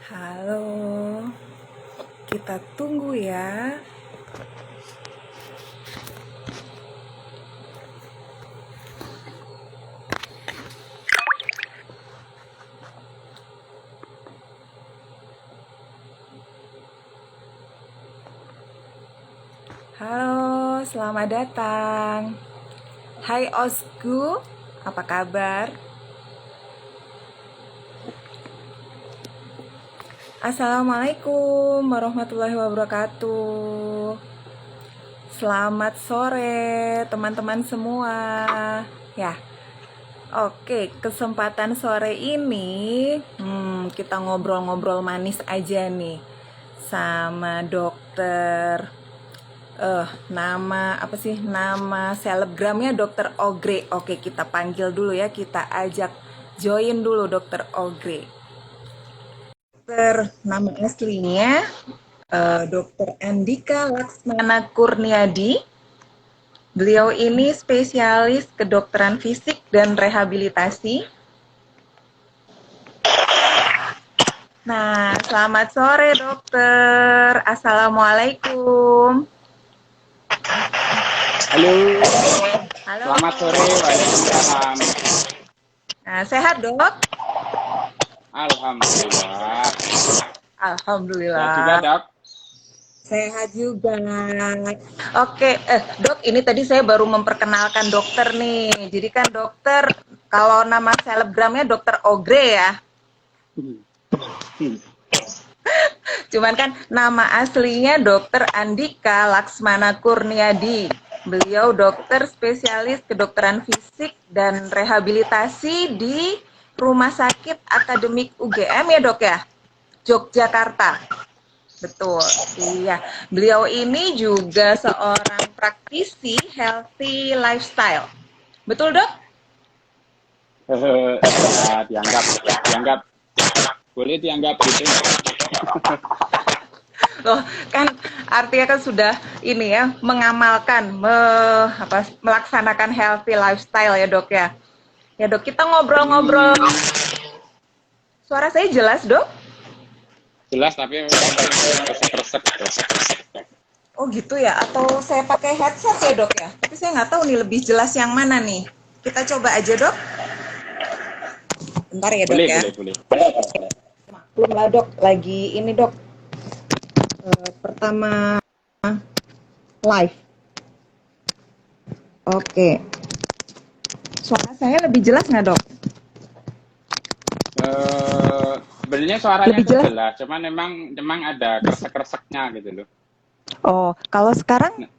Halo, kita tunggu ya. Halo, selamat datang. Hai Osgu, apa kabar? Assalamualaikum warahmatullahi wabarakatuh. Selamat sore teman-teman semua. Ya, oke, kesempatan sore ini kita ngobrol-ngobrol manis aja nih sama dokter. Nama apa sih? Nama selebgramnya Dokter Ogre. Oke, kita panggil dulu ya, kita ajak join dulu Dokter Ogre. Dokter nama aslinya Dokter Andika Laksmana Kurniadi. Beliau ini spesialis kedokteran fisik dan rehabilitasi. Nah, selamat sore dokter. Assalamualaikum. Halo. Halo. Selamat sore, waalaikumsalam. Nah, sehat dok? Alhamdulillah. Alhamdulillah. Sehat juga dok? Sehat juga. Oke, dok, ini tadi saya baru memperkenalkan dokter nih. Jadi kan dokter, kalau nama selebgramnya Dokter Ogre ya. Cuman kan nama aslinya Dokter Andika Laksmana Kurniadi. Beliau dokter spesialis kedokteran fisik dan rehabilitasi di Rumah Sakit Akademik UGM ya dok ya, Yogyakarta. Betul, iya. Beliau ini juga seorang praktisi healthy lifestyle. Betul dok? Ya, dianggap. Boleh dianggap gitu. Loh, kan artinya kan sudah ini ya, mengamalkan, melaksanakan healthy lifestyle ya dok ya. Ya dok, kita ngobrol-ngobrol. Suara saya jelas dok? Jelas tapi resek-resek. Oh gitu ya, atau saya pakai headset ya dok ya? Tapi saya nggak tahu nih lebih jelas yang mana nih. Kita coba aja dok. Bentar ya dok Boleh, ya. boleh. Belum lah dok, lagi ini dok. Pertama live. Oke. Suara saya lebih jelas nggak dok? Sebenarnya suaranya Lebih tuh jelas? jelas, cuman memang ada kresek-kreseknya gitu loh. Oh, kalau sekarang? Nah,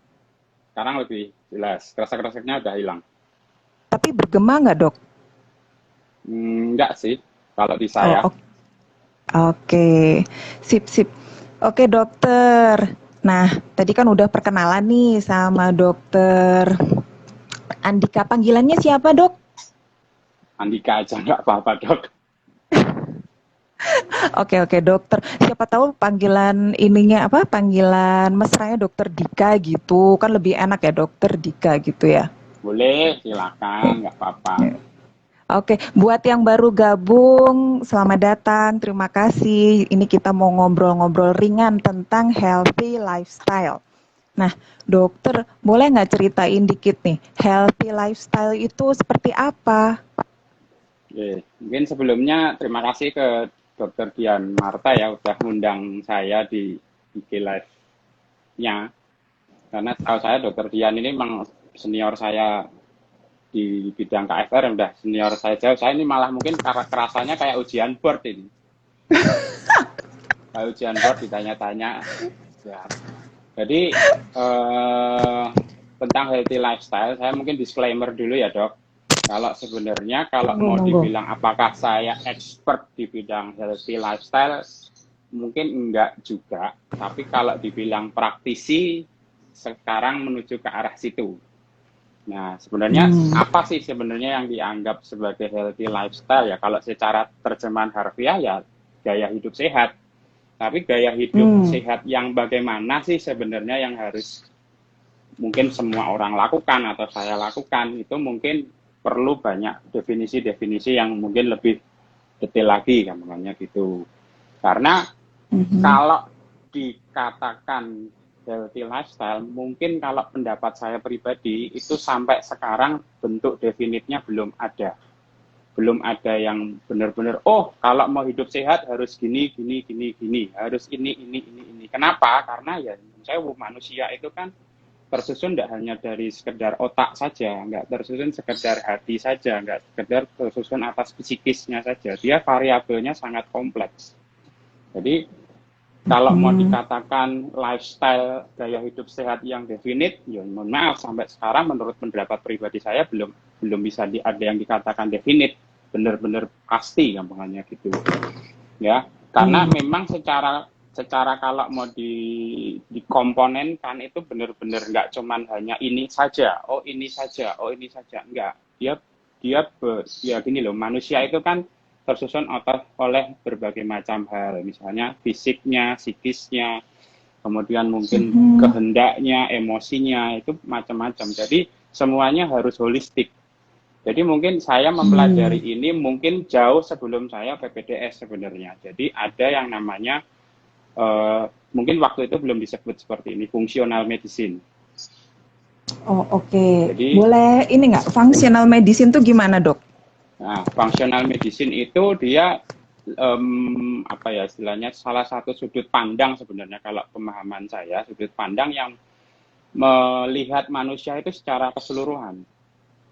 sekarang lebih jelas, kresek-kreseknya udah hilang. Tapi bergema nggak dok? Enggak sih, kalau di Oh, saya. oke. Sip, sip. Oke dokter. Nah, tadi kan udah perkenalan nih sama dokter Andika. Panggilannya siapa dok? Andika aja nggak apa-apa dok. Oke dokter. Siapa tahu panggilan ininya apa? Panggilan mesranya dokter Dika gitu. Kan lebih enak ya dokter Dika gitu ya. Boleh, silakan, nggak apa-apa. Oke, buat yang baru gabung, selamat datang, terima kasih. Ini kita mau ngobrol-ngobrol ringan tentang healthy lifestyle. Nah, dokter, boleh nggak ceritain dikit nih, healthy lifestyle itu seperti apa? Oke, mungkin sebelumnya terima kasih ke Dokter Dian Marta ya udah ngundang saya di IG Live-nya. Karena tahu saya Dokter Dian ini memang senior saya di bidang KFR, udah senior saya jauh. Saya ini malah mungkin kerasanya kayak ujian board ini. Kayak ujian board ditanya-tanya. Ya. Jadi tentang healthy lifestyle, saya mungkin disclaimer dulu ya dok. Kalau sebenarnya kalau mau dibilang apakah saya expert di bidang healthy lifestyle, mungkin enggak juga. Tapi kalau dibilang praktisi, sekarang menuju ke arah situ. Nah, sebenarnya apa sih sebenarnya yang dianggap sebagai healthy lifestyle ya? Kalau secara terjemahan harfiah ya gaya hidup sehat. Tapi gaya hidup sehat yang bagaimana sih sebenarnya yang harus mungkin semua orang lakukan atau saya lakukan, itu mungkin perlu banyak definisi-definisi yang mungkin lebih detail lagi, kan namanya gitu. Karena Mhm. kalau dikatakan healthy lifestyle, mungkin kalau pendapat saya pribadi itu sampai sekarang bentuk definitnya belum ada. Belum ada yang benar-benar, oh kalau mau hidup sehat harus gini, gini, gini, gini, harus ini. Kenapa? Karena ya saya manusia itu kan tersusun tidak hanya dari sekedar otak saja, nggak tersusun sekedar hati saja, nggak sekedar tersusun atas psikisnya saja. Dia variabelnya sangat kompleks. Jadi kalau mau Mhm. dikatakan lifestyle gaya hidup sehat yang definit, ya mohon maaf sampai sekarang menurut pendapat pribadi saya belum bisa ada yang dikatakan definit, benar-benar pasti gampangannya gitu. Ya, karena Iya. memang secara kalau mau dikomponenkan itu benar-benar nggak cuman hanya ini saja, oh ini saja, oh ini saja, enggak. Dia dia ya gini loh, manusia itu kan tersusun oleh berbagai macam hal, misalnya fisiknya, psikisnya, kemudian mungkin Mhm. kehendaknya, emosinya, itu macam-macam. Jadi semuanya harus holistik. Jadi mungkin saya mempelajari Hmm. ini mungkin jauh sebelum saya PPDS sebenarnya. Jadi ada yang namanya, mungkin waktu itu belum disebut seperti ini, fungsional medicine. Oh, oke. Jadi Boleh ini nggak, functional medicine tuh gimana, Dok? Nah, functional medicine itu dia apa ya istilahnya salah satu sudut pandang sebenarnya kalau pemahaman saya sudut pandang yang melihat manusia itu secara keseluruhan.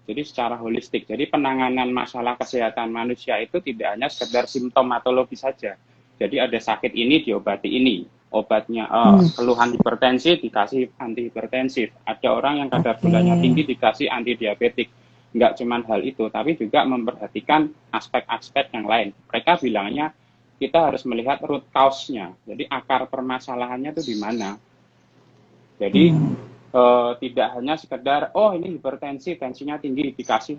Jadi secara holistik. Jadi penanganan masalah kesehatan manusia itu tidak hanya sekedar simptomatologi saja. Jadi ada sakit ini diobati ini. Obatnya Hmm. keluhan hipertensi dikasih antihipertensif. Ada orang yang kadar Oke. gulanya tinggi dikasih antidiabetik. Enggak cuma hal itu, tapi juga memperhatikan aspek-aspek yang lain. Mereka bilangnya kita harus melihat root cause-nya. Jadi akar permasalahannya itu di mana. Jadi Hmm. tidak hanya sekedar oh ini hipertensi, tensinya tinggi dikasih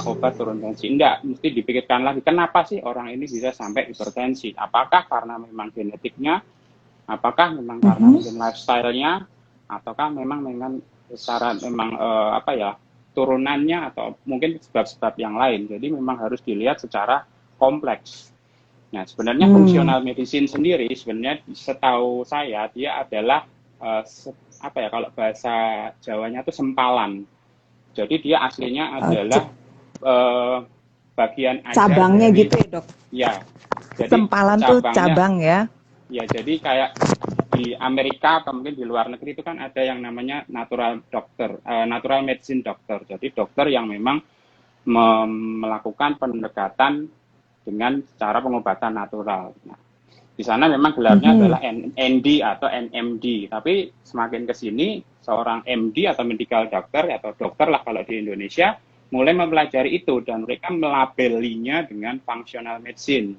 obat turun tensi. Enggak, mesti dipikirkan lagi kenapa sih orang ini bisa sampai hipertensi? Apakah karena memang genetiknya, apakah memang karena Mhm. mungkin lifestyle-nya, ataukah memang secara memang apa ya turunannya atau mungkin sebab-sebab yang lain. Jadi memang harus dilihat secara kompleks. Nah, sebenarnya Hmm. fungsional medicine sendiri sebenarnya setahu saya dia adalah eh, apa ya kalau bahasa Jawanya itu sempalan. Jadi dia aslinya Eh, adalah eh, bagian ajar cabangnya dari gitu ya, Dok? ya. Jadi Sempalan tuh cabangnya cabang ya? ya jadi kayak di Amerika atau mungkin di luar negeri itu kan ada yang namanya natural doctor, natural medicine doctor. Jadi dokter yang memang melakukan pendekatan dengan cara pengobatan natural. Nah, di sana memang gelarnya Mhm. adalah ND atau NMD, tapi semakin ke sini seorang MD atau medical doctor atau dokter lah kalau di Indonesia mulai mempelajari itu dan mereka melabelinya dengan functional medicine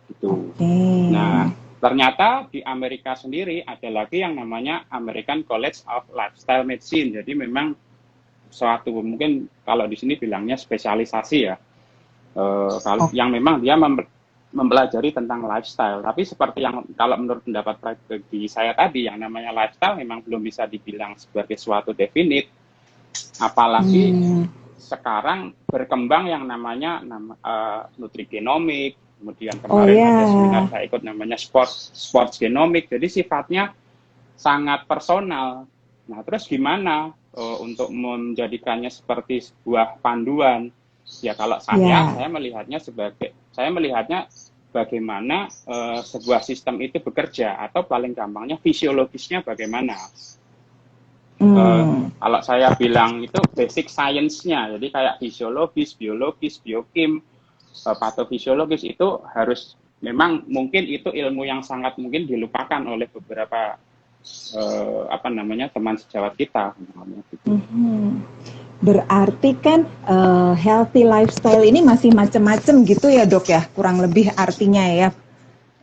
gitu. Oke. Nah, ternyata di Amerika sendiri ada lagi yang namanya American College of Lifestyle Medicine. Jadi memang suatu mungkin kalau di sini bilangnya spesialisasi ya. Kalau Oh. yang memang dia mempelajari tentang lifestyle. Tapi seperti yang kalau menurut pendapat pribadi saya tadi, yang namanya lifestyle memang belum bisa dibilang sebagai suatu definit. Apalagi Hmm. sekarang berkembang yang namanya nutrigenomik. Kemudian Oh kemarin ada seminar ya. saya ikut namanya sports genomik. Jadi sifatnya sangat personal. Nah, terus gimana untuk menjadikannya seperti sebuah panduan? Ya kalau Ya. saya melihatnya bagaimana sebuah sistem itu bekerja atau paling gampangnya fisiologisnya bagaimana. Hmm. Kalau saya bilang itu basic science-nya, jadi kayak fisiologis, biologis, biokim, patofisiologis itu harus memang mungkin itu ilmu yang sangat mungkin dilupakan oleh beberapa apa namanya teman sejawat kita namanya gitu. Mhm. Berarti kan healthy lifestyle ini masih macam-macam gitu ya, Dok ya? Kurang lebih artinya ya.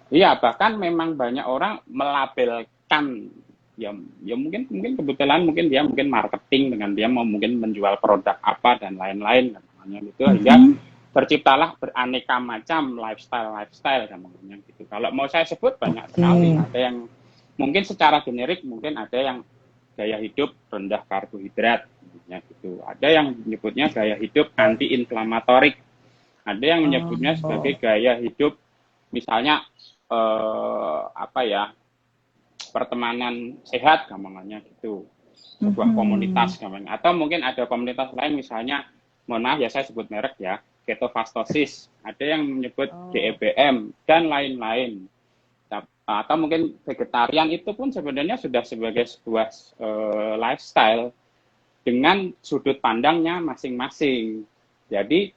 Iya, bahkan memang banyak orang melabelkan ya ya mungkin kebetulan mungkin dia mungkin marketing dengan dia mau mungkin menjual produk apa dan lain-lain namanya gitu hingga Mhm. terciptalah beraneka macam lifestyle namanya gitu. Kalau mau saya sebut banyak sekali, Oke. ada yang mungkin secara generik mungkin ada yang gaya hidup rendah karbohidrat gitu. Ada yang menyebutnya gaya hidup anti inflamatorik. Ada yang menyebutnya Oh. sebagai gaya hidup misalnya apa ya, pertemanan sehat gampangannya gitu, sebuah Mhm. komunitas gampangannya. Atau mungkin ada komunitas lain misalnya, mohon maaf ya saya sebut merek ya, ketofastosis, ada yang menyebut Oh, GEBM dan lain-lain. Atau mungkin vegetarian itu pun sebenarnya sudah sebagai sebuah lifestyle dengan sudut pandangnya masing-masing. Jadi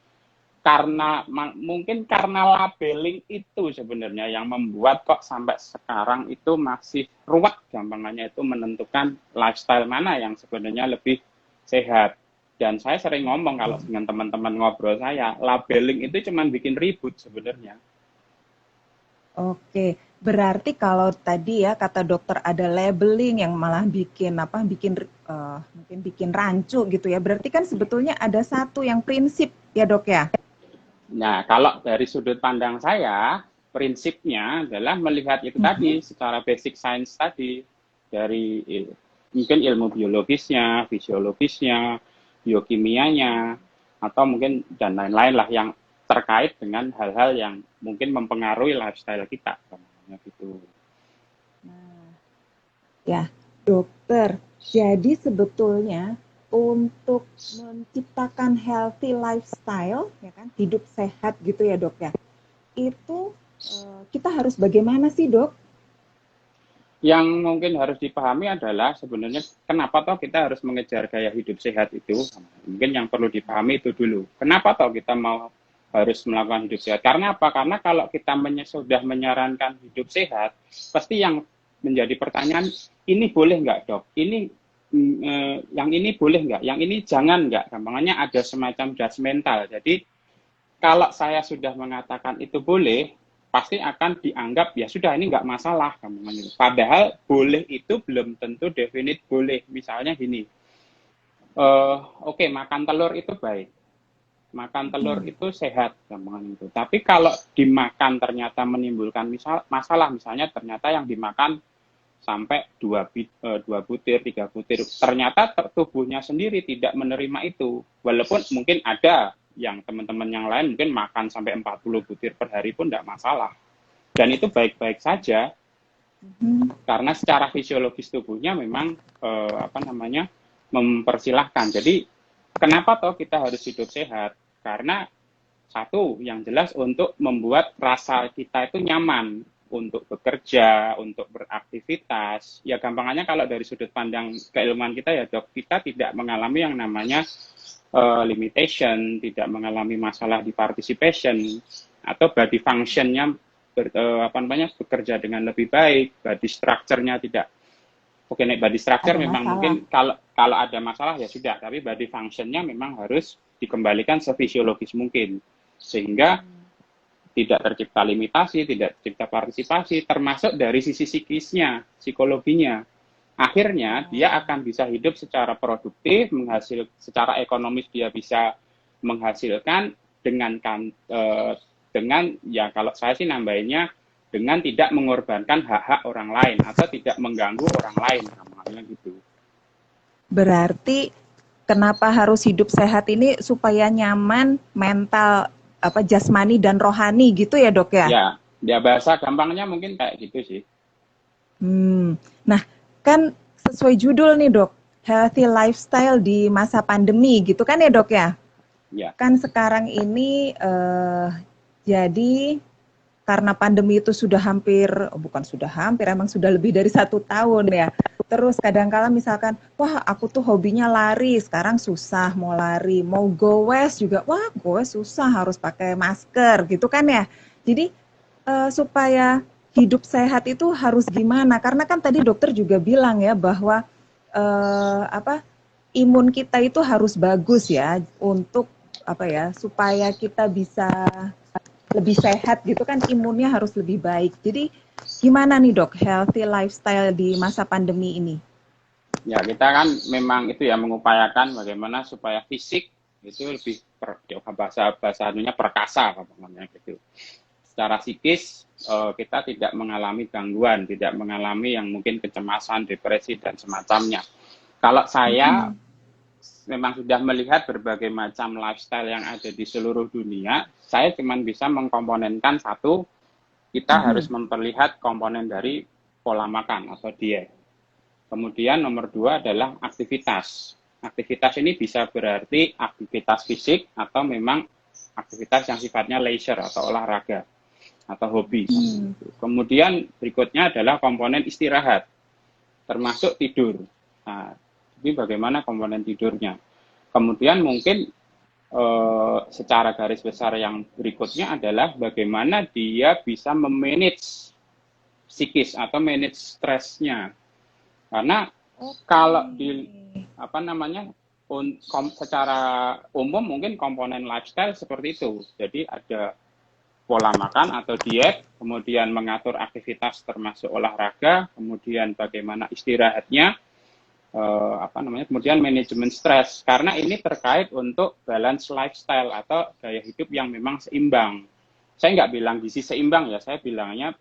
mungkin karena labeling itu sebenarnya yang membuat kok sampai sekarang itu masih ruwet gampangannya itu menentukan lifestyle mana yang sebenarnya lebih sehat. Dan saya sering ngomong kalau dengan teman-teman ngobrol saya, labeling itu cuma bikin ribut sebenarnya. oke. Berarti kalau tadi ya kata dokter ada labeling yang malah bikin apa, mungkin bikin rancu gitu ya. Berarti kan sebetulnya ada satu yang prinsip ya dok ya. Nah, kalau dari sudut pandang saya, prinsipnya adalah melihat itu tadi Mhm. secara basic science tadi, dari mungkin ilmu biologisnya, fisiologisnya, biokimianya, atau mungkin dan lain-lain lah yang terkait dengan hal-hal yang mungkin mempengaruhi lifestyle kita, gitu. Nah, ya, dokter. Jadi sebetulnya untuk menciptakan healthy lifestyle, ya kan, hidup sehat gitu ya dok ya. Itu kita harus bagaimana sih dok? Yang mungkin harus dipahami adalah sebenarnya kenapa toh kita harus mengejar gaya hidup sehat itu. Mungkin yang perlu dipahami itu dulu. Kenapa toh kita mau harus melakukan hidup sehat? Karena apa? Karena kalau kita sudah menyarankan hidup sehat, pasti yang menjadi pertanyaan, ini boleh nggak dok? Yang ini boleh nggak? Yang ini jangan nggak? Gampangannya ada semacam judgmental. Jadi kalau saya sudah mengatakan itu boleh, pasti akan dianggap ya sudah ini nggak masalah. Padahal boleh itu belum tentu definite boleh. Misalnya gini, oke, makan telur itu baik, makan telur Hmm. itu sehat, gampang itu. Tapi kalau dimakan ternyata menimbulkan masalah, misalnya ternyata yang dimakan sampai dua butir, tiga butir, ternyata tubuhnya sendiri tidak menerima itu. Walaupun mungkin ada yang teman-teman yang lain mungkin makan sampai 40 butir per hari pun tidak masalah. Dan itu baik-baik saja Mhm. karena secara fisiologis tubuhnya memang apa namanya mempersilahkan. Jadi kenapa toh kita harus hidup sehat? Karena satu, yang jelas untuk membuat rasa kita itu nyaman untuk bekerja, untuk beraktivitas. Ya gampangannya kalau dari sudut pandang keilmuan kita ya dok, kita tidak mengalami yang namanya limitation, tidak mengalami masalah di participation atau body functionnya apa namanya bekerja dengan lebih baik, body structure-nya tidak. Oke, nih body structure Ada memang masalah. mungkin kalau kalau ada masalah ya sudah, tapi body functionnya memang harus dikembalikan sefisiologis mungkin sehingga tidak tercipta limitasi, tidak tercipta partisipasi, termasuk dari sisi psikisnya, psikologinya. Akhirnya dia Oh. akan bisa hidup secara produktif, secara ekonomis dia bisa menghasilkan dengan dengan ya kalau saya sih nambahinnya dengan tidak mengorbankan hak-hak orang lain atau tidak mengganggu orang lain, namanya gitu. Berarti kenapa harus hidup sehat ini supaya nyaman mental apa jasmani dan rohani gitu ya dok ya? Ya, dia bahasa gampangnya mungkin kayak gitu sih. Nah kan sesuai judul nih dok, healthy lifestyle di masa pandemi gitu kan ya dok ya? Ya, Kan sekarang ini jadi karena pandemi itu sudah hampir, oh bukan sudah hampir, emang sudah lebih dari 1 tahun ya. Terus kadang-kala misalkan, wah aku tuh hobinya lari, sekarang susah mau lari, mau goes juga, wah goes susah harus pakai masker gitu kan ya. Jadi supaya hidup sehat itu harus gimana? Karena kan tadi dokter juga bilang ya bahwa apa imun kita itu harus bagus ya untuk apa ya supaya kita bisa lebih sehat gitu kan imunnya harus lebih baik. Jadi gimana nih dok healthy lifestyle di masa pandemi ini? ya kita kan memang itu ya mengupayakan bagaimana supaya fisik itu lebih bahasa bahasa anunya perkasa namanya gitu. Secara psikis kita tidak mengalami gangguan, tidak mengalami yang mungkin kecemasan, depresi dan semacamnya. Kalau saya Mm-mm. memang sudah melihat berbagai macam lifestyle yang ada di seluruh dunia, saya cuma bisa mengkomponenkan satu, kita harus memperlihat komponen dari pola makan atau diet. Kemudian nomor 2 adalah aktivitas. Aktivitas ini bisa berarti aktivitas fisik atau memang aktivitas yang sifatnya leisure atau olahraga atau hobi. Kemudian berikutnya adalah komponen istirahat, termasuk tidur. Nah, jadi bagaimana komponen tidurnya? Kemudian mungkin secara garis besar yang berikutnya adalah bagaimana dia bisa memanage psikis atau manage stresnya. Karena kalau di secara umum mungkin komponen lifestyle seperti itu. Jadi ada pola makan atau diet, kemudian mengatur aktivitas termasuk olahraga, kemudian bagaimana istirahatnya, kemudian manajemen stres. Karena ini terkait untuk balance lifestyle atau gaya hidup yang memang seimbang. Saya nggak bilang gizi seimbang ya, saya bilangnya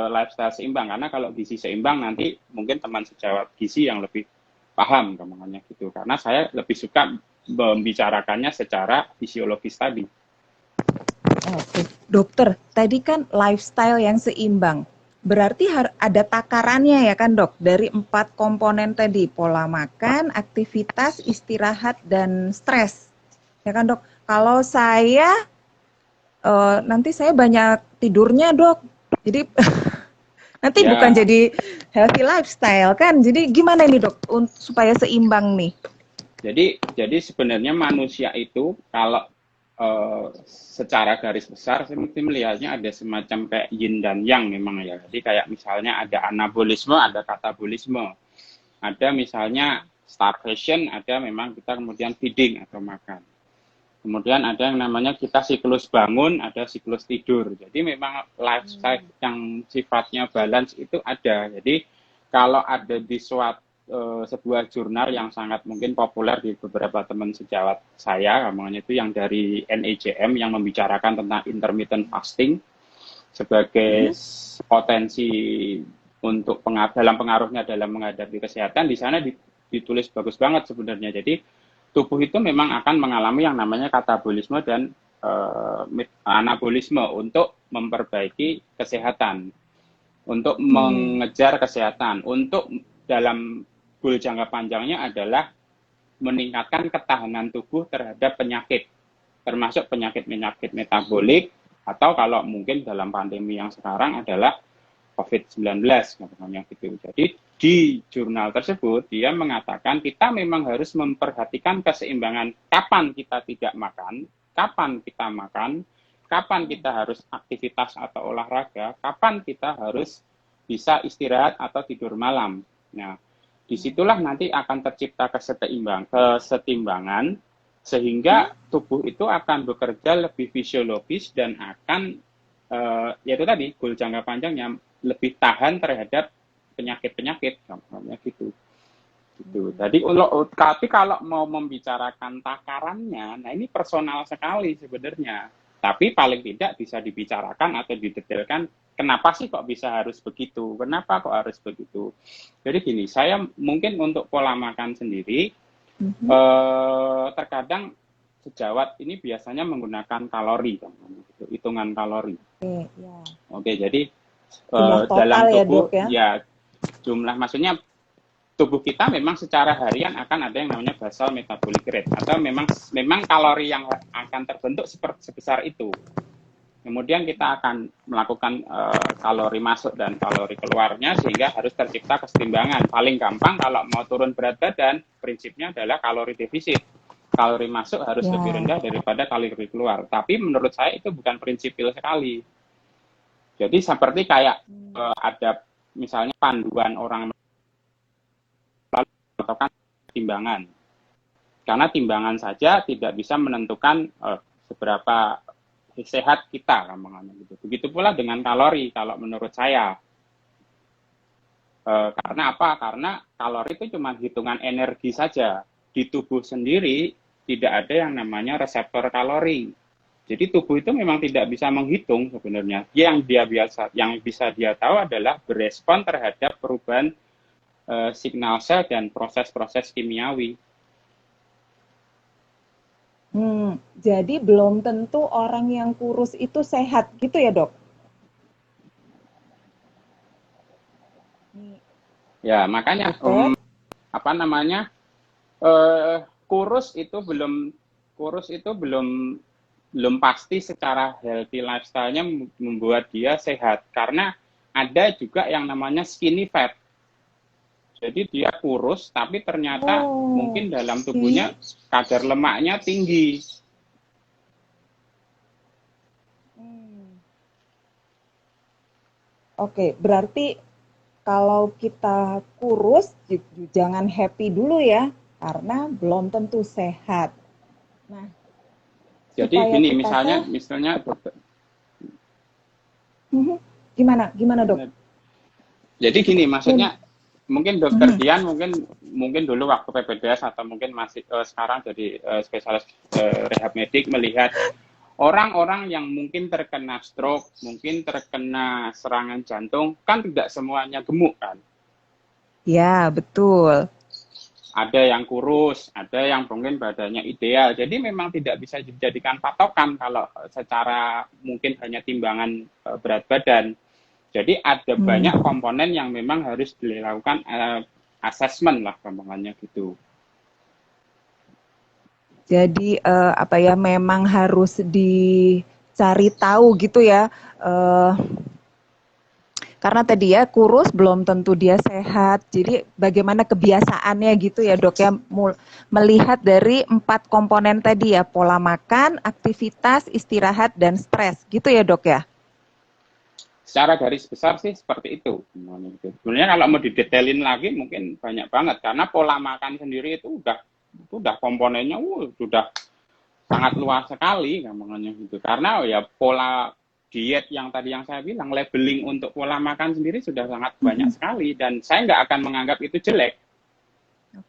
lifestyle seimbang. Karena kalau gizi seimbang nanti mungkin teman sejawat gizi yang lebih paham kemana gitu. Karena saya lebih suka membicarakannya secara fisiologis tadi. Oke, dokter, tadi kan lifestyle yang seimbang. Berarti ada takarannya ya kan dok, dari 4 komponen tadi, pola makan, aktivitas, istirahat, dan stres. Ya kan dok, kalau saya, nanti saya banyak tidurnya dok, jadi nanti bukan jadi healthy lifestyle kan, jadi gimana nih dok, supaya seimbang nih? Jadi sebenarnya manusia itu kalau secara garis besar saya mungkin melihatnya ada semacam kayak yin dan yang memang ya. Jadi kayak misalnya ada anabolisme, ada katabolisme. Ada misalnya starvation, ada memang kita kemudian feeding atau makan. Kemudian ada yang namanya kita siklus bangun, ada siklus tidur. Jadi memang lifestyle yang sifatnya balance itu ada. Jadi kalau ada di sebuah jurnal yang sangat mungkin populer di beberapa teman sejawat saya, namanya itu yang dari NEJM yang membicarakan tentang intermittent fasting sebagai potensi untuk dalam pengaruhnya dalam menghadapi kesehatan. Di sana ditulis bagus banget sebenarnya. Jadi tubuh itu memang akan mengalami yang namanya katabolisme dan anabolisme untuk memperbaiki kesehatan, untuk mengejar kesehatan, untuk dalam goal jangka panjangnya adalah meningkatkan ketahanan tubuh terhadap penyakit, termasuk penyakit-penyakit metabolik, atau kalau mungkin dalam pandemi yang sekarang adalah COVID-19, namanya gitu. Jadi di jurnal tersebut dia mengatakan kita memang harus memperhatikan keseimbangan kapan kita tidak makan, kapan kita makan, kapan kita harus aktivitas atau olahraga, kapan kita harus bisa istirahat atau tidur malam. Nah, disitulah nanti akan tercipta kesetimbangan sehingga tubuh itu akan bekerja lebih fisiologis dan akan yaitu tadi goal jangka panjangnya lebih tahan terhadap penyakit-penyakit namanya gitu. Jadi tapi kalau mau membicarakan takarannya, nah ini personal sekali sebenarnya. Tapi paling tidak bisa dibicarakan atau didetailkan kenapa sih kok bisa harus begitu? Kenapa kok harus begitu? Jadi gini, saya mungkin untuk pola makan sendiri, terkadang sejawat ini biasanya menggunakan kalori, gitu, hitungan kalori. Oke, jadi dalam tubuh jumlah, maksudnya tubuh kita memang secara harian akan ada yang namanya basal metabolic rate atau memang kalori yang akan terbentuk sebesar itu. Kemudian kita akan melakukan kalori masuk dan kalori keluarnya sehingga harus tercipta kesetimbangan. Paling gampang kalau mau turun berat badan, prinsipnya adalah kalori defisit. Kalori masuk harus lebih rendah daripada kalori keluar. Tapi menurut saya itu bukan prinsipil sekali. Jadi seperti kayak ada misalnya panduan orang melakukan timbangan. Karena timbangan saja tidak bisa menentukan seberapa sehat kita, gitu. Begitu pula dengan kalori, kalau menurut saya. Karena apa? Karena kalori itu cuma hitungan energi saja. Di tubuh sendiri tidak ada yang namanya reseptor kalori. Jadi tubuh itu memang tidak bisa menghitung sebenarnya. Yang bisa dia tahu adalah berespon terhadap perubahan signal sel dan proses-proses kimiawi. Jadi belum tentu orang yang kurus itu sehat gitu ya dok? Ya, makanya Oke. apa namanya? eh kurus itu belum kurus itu belum belum pasti secara healthy lifestyle-nya membuat dia sehat karena ada juga yang namanya skinny fat. Jadi dia kurus tapi ternyata mungkin Oh, dalam tubuhnya oke. kadar lemaknya tinggi. Hmm. Oke, berarti kalau kita kurus, jangan happy dulu ya, karena belum tentu sehat. Nah, Jadi supaya gini, kita misalnya dokter, Mhm. Gimana gimana, Dok? jadi gini, Nin maksudnya mungkin dokter mhm. Dian mungkin mungkin dulu waktu PPDS atau mungkin masih sekarang jadi spesialis rehab medik melihat orang-orang yang mungkin terkena stroke, mungkin terkena serangan jantung, kan tidak semuanya gemuk kan. Ya, betul. Ada yang kurus, ada yang mungkin badannya ideal. Jadi memang tidak bisa dijadikan patokan kalau secara mungkin hanya timbangan berat badan. Jadi ada Hmm, banyak komponen yang memang harus dilakukan assessment lah gampangannya gitu. jadi, apa ya, memang harus dicari tahu gitu ya, eee, karena tadi ya kurus belum tentu dia sehat. Jadi bagaimana kebiasaannya gitu ya, Dok, ya, melihat dari 4 komponen tadi ya, pola makan, aktivitas, istirahat, dan stres, gitu ya, Dok, ya? Secara garis besar sih seperti itu. Sebenarnya kalau mau didetailin lagi mungkin banyak banget karena pola makan sendiri itu udah komponennya sudah sangat luas sekali gampangannya gitu. Karena ya pola diet yang tadi yang saya bilang labeling untuk pola makan sendiri sudah sangat banyak Mhm. sekali dan saya nggak akan menganggap itu jelek.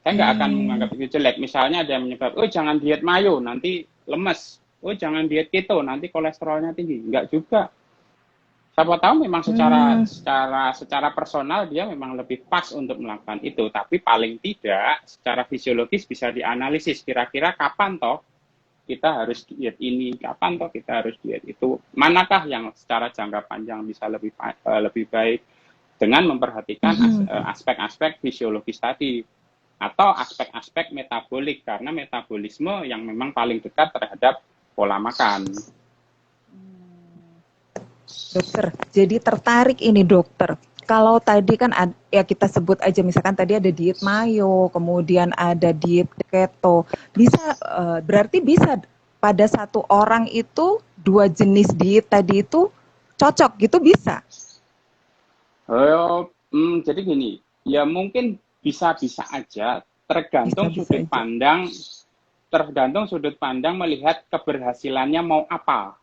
Saya Oke. nggak akan menganggap itu jelek. Misalnya ada yang menyebab, oh jangan diet mayo nanti lemes. Oh jangan diet keto nanti kolesterolnya tinggi. Nggak juga. Siapa tahu memang secara Hmm. secara secara personal dia memang lebih pas untuk melakukan itu, tapi paling tidak secara fisiologis bisa dianalisis kira-kira kapan toh kita harus diet ini, kapan toh kita harus diet itu, manakah yang secara jangka panjang bisa lebih baik dengan memperhatikan Mhm. aspek-aspek fisiologis tadi atau aspek-aspek metabolik karena metabolisme yang memang paling dekat terhadap pola makan. Dokter, jadi tertarik ini dokter. Kalau tadi kan ya kita sebut aja misalkan tadi ada diet mayo, kemudian ada diet keto. Bisa berarti bisa pada satu orang itu dua jenis diet tadi itu cocok gitu bisa. Jadi gini, ya mungkin bisa-bisa aja Bisa-bisa aja. tergantung sudut pandang melihat keberhasilannya mau apa.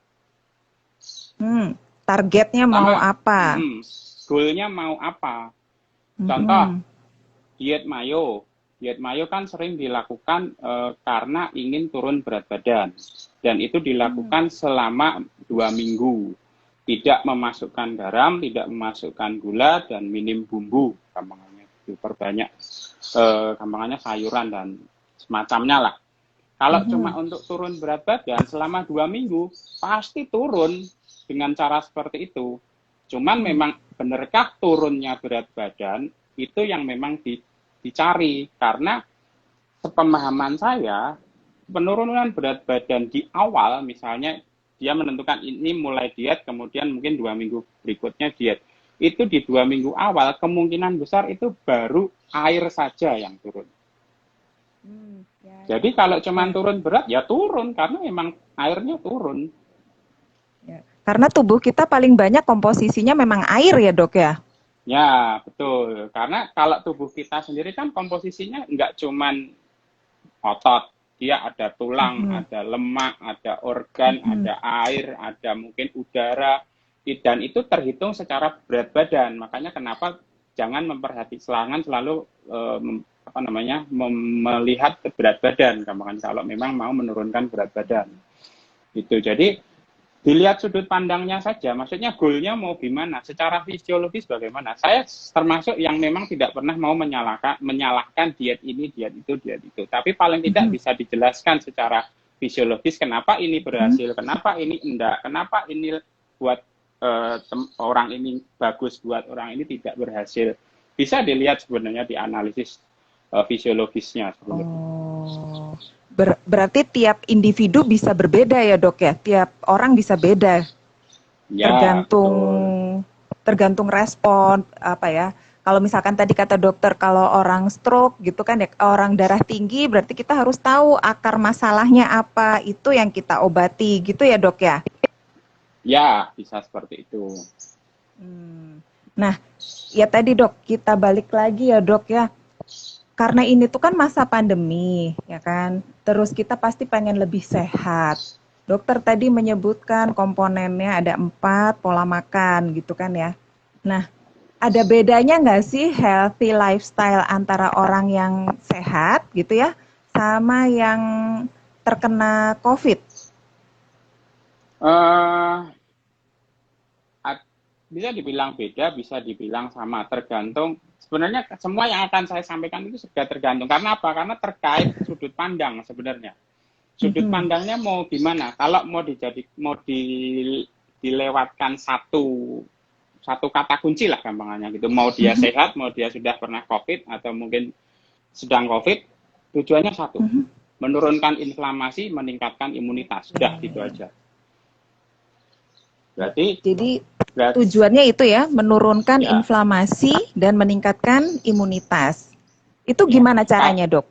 Targetnya mau Pertama, apa? goalnya mau apa. Contoh, Mhm. diet mayo. Diet mayo kan sering dilakukan karena ingin turun berat badan. Dan itu Hmm. dilakukan selama 2 minggu. Tidak memasukkan garam, tidak memasukkan gula, dan minim bumbu. Gampangannya diperbanyak gampangannya sayuran dan semacamnya lah. Kalau cuma Mhm. untuk turun berat badan selama 2 minggu, pasti turun dengan cara seperti itu. Cuman Mhm. memang benarkah turunnya berat badan itu yang memang dicari karena sepemahaman saya penurunan berat badan di awal misalnya dia menentukan ini mulai diet kemudian mungkin 2 minggu berikutnya diet itu di 2 minggu awal kemungkinan besar itu baru air saja yang turun. Ya, Jadi ya. kalau cuman Ya, turun berat ya turun karena memang airnya turun. ya. Karena tubuh kita paling banyak komposisinya memang air ya, Dok ya. Ya, betul. Karena kalau tubuh kita sendiri kan komposisinya nggak cuman otot, dia ada tulang, Mhm. ada lemak, ada organ, Mhm. ada air, ada mungkin udara, dan itu terhitung secara berat badan. Makanya kenapa jangan selangan selalu apa namanya melihat berat badan, kalau memang mau menurunkan berat badan. Itu jadi dilihat sudut pandangnya saja, maksudnya goalnya mau gimana, secara fisiologis bagaimana. Saya termasuk yang memang tidak pernah mau menyalahkan diet ini, diet itu. Tapi paling tidak Mhm. bisa dijelaskan secara fisiologis kenapa ini Mhm. berhasil, kenapa ini enggak, kenapa ini buat orang ini bagus, buat orang ini tidak berhasil. Bisa dilihat sebenarnya di analisis fisiologisnya seperti itu. Oh, berarti tiap individu bisa berbeda ya dok ya? Tiap orang bisa beda, Ya, tergantung betul. tergantung respon apa ya? Kalau misalkan tadi kata dokter kalau orang stroke gitu kan ya, orang darah tinggi berarti kita harus tahu akar masalahnya apa, itu yang kita obati gitu ya dok ya? Ya, bisa seperti itu. Hmm. Nah, ya tadi dok, kita balik lagi ya dok ya. Karena ini tuh kan masa pandemi, ya kan? Terus kita pasti pengen lebih sehat. Dokter tadi menyebutkan komponennya ada 4 pola makan gitu kan ya. Nah, ada bedanya nggak sih healthy lifestyle antara orang yang sehat gitu ya, sama yang terkena COVID? Eh, bisa dibilang beda, bisa dibilang sama, tergantung. Sebenarnya semua yang akan saya sampaikan itu sudah tergantung. Karena apa? Karena terkait sudut pandang sebenarnya. Sudut Mhm. pandangnya mau gimana? Kalau mau dilewatkan satu kata kunci lah gampangannya gitu. Mau dia Mhm. sehat, mau dia sudah pernah COVID atau mungkin sedang COVID, tujuannya satu, Mhm. menurunkan inflamasi, meningkatkan imunitas. Sudah gitu Oke. aja. Berarti, Jadi berarti tujuannya itu ya, menurunkan ya, inflamasi dan meningkatkan imunitas. Itu ya. gimana caranya, Dok?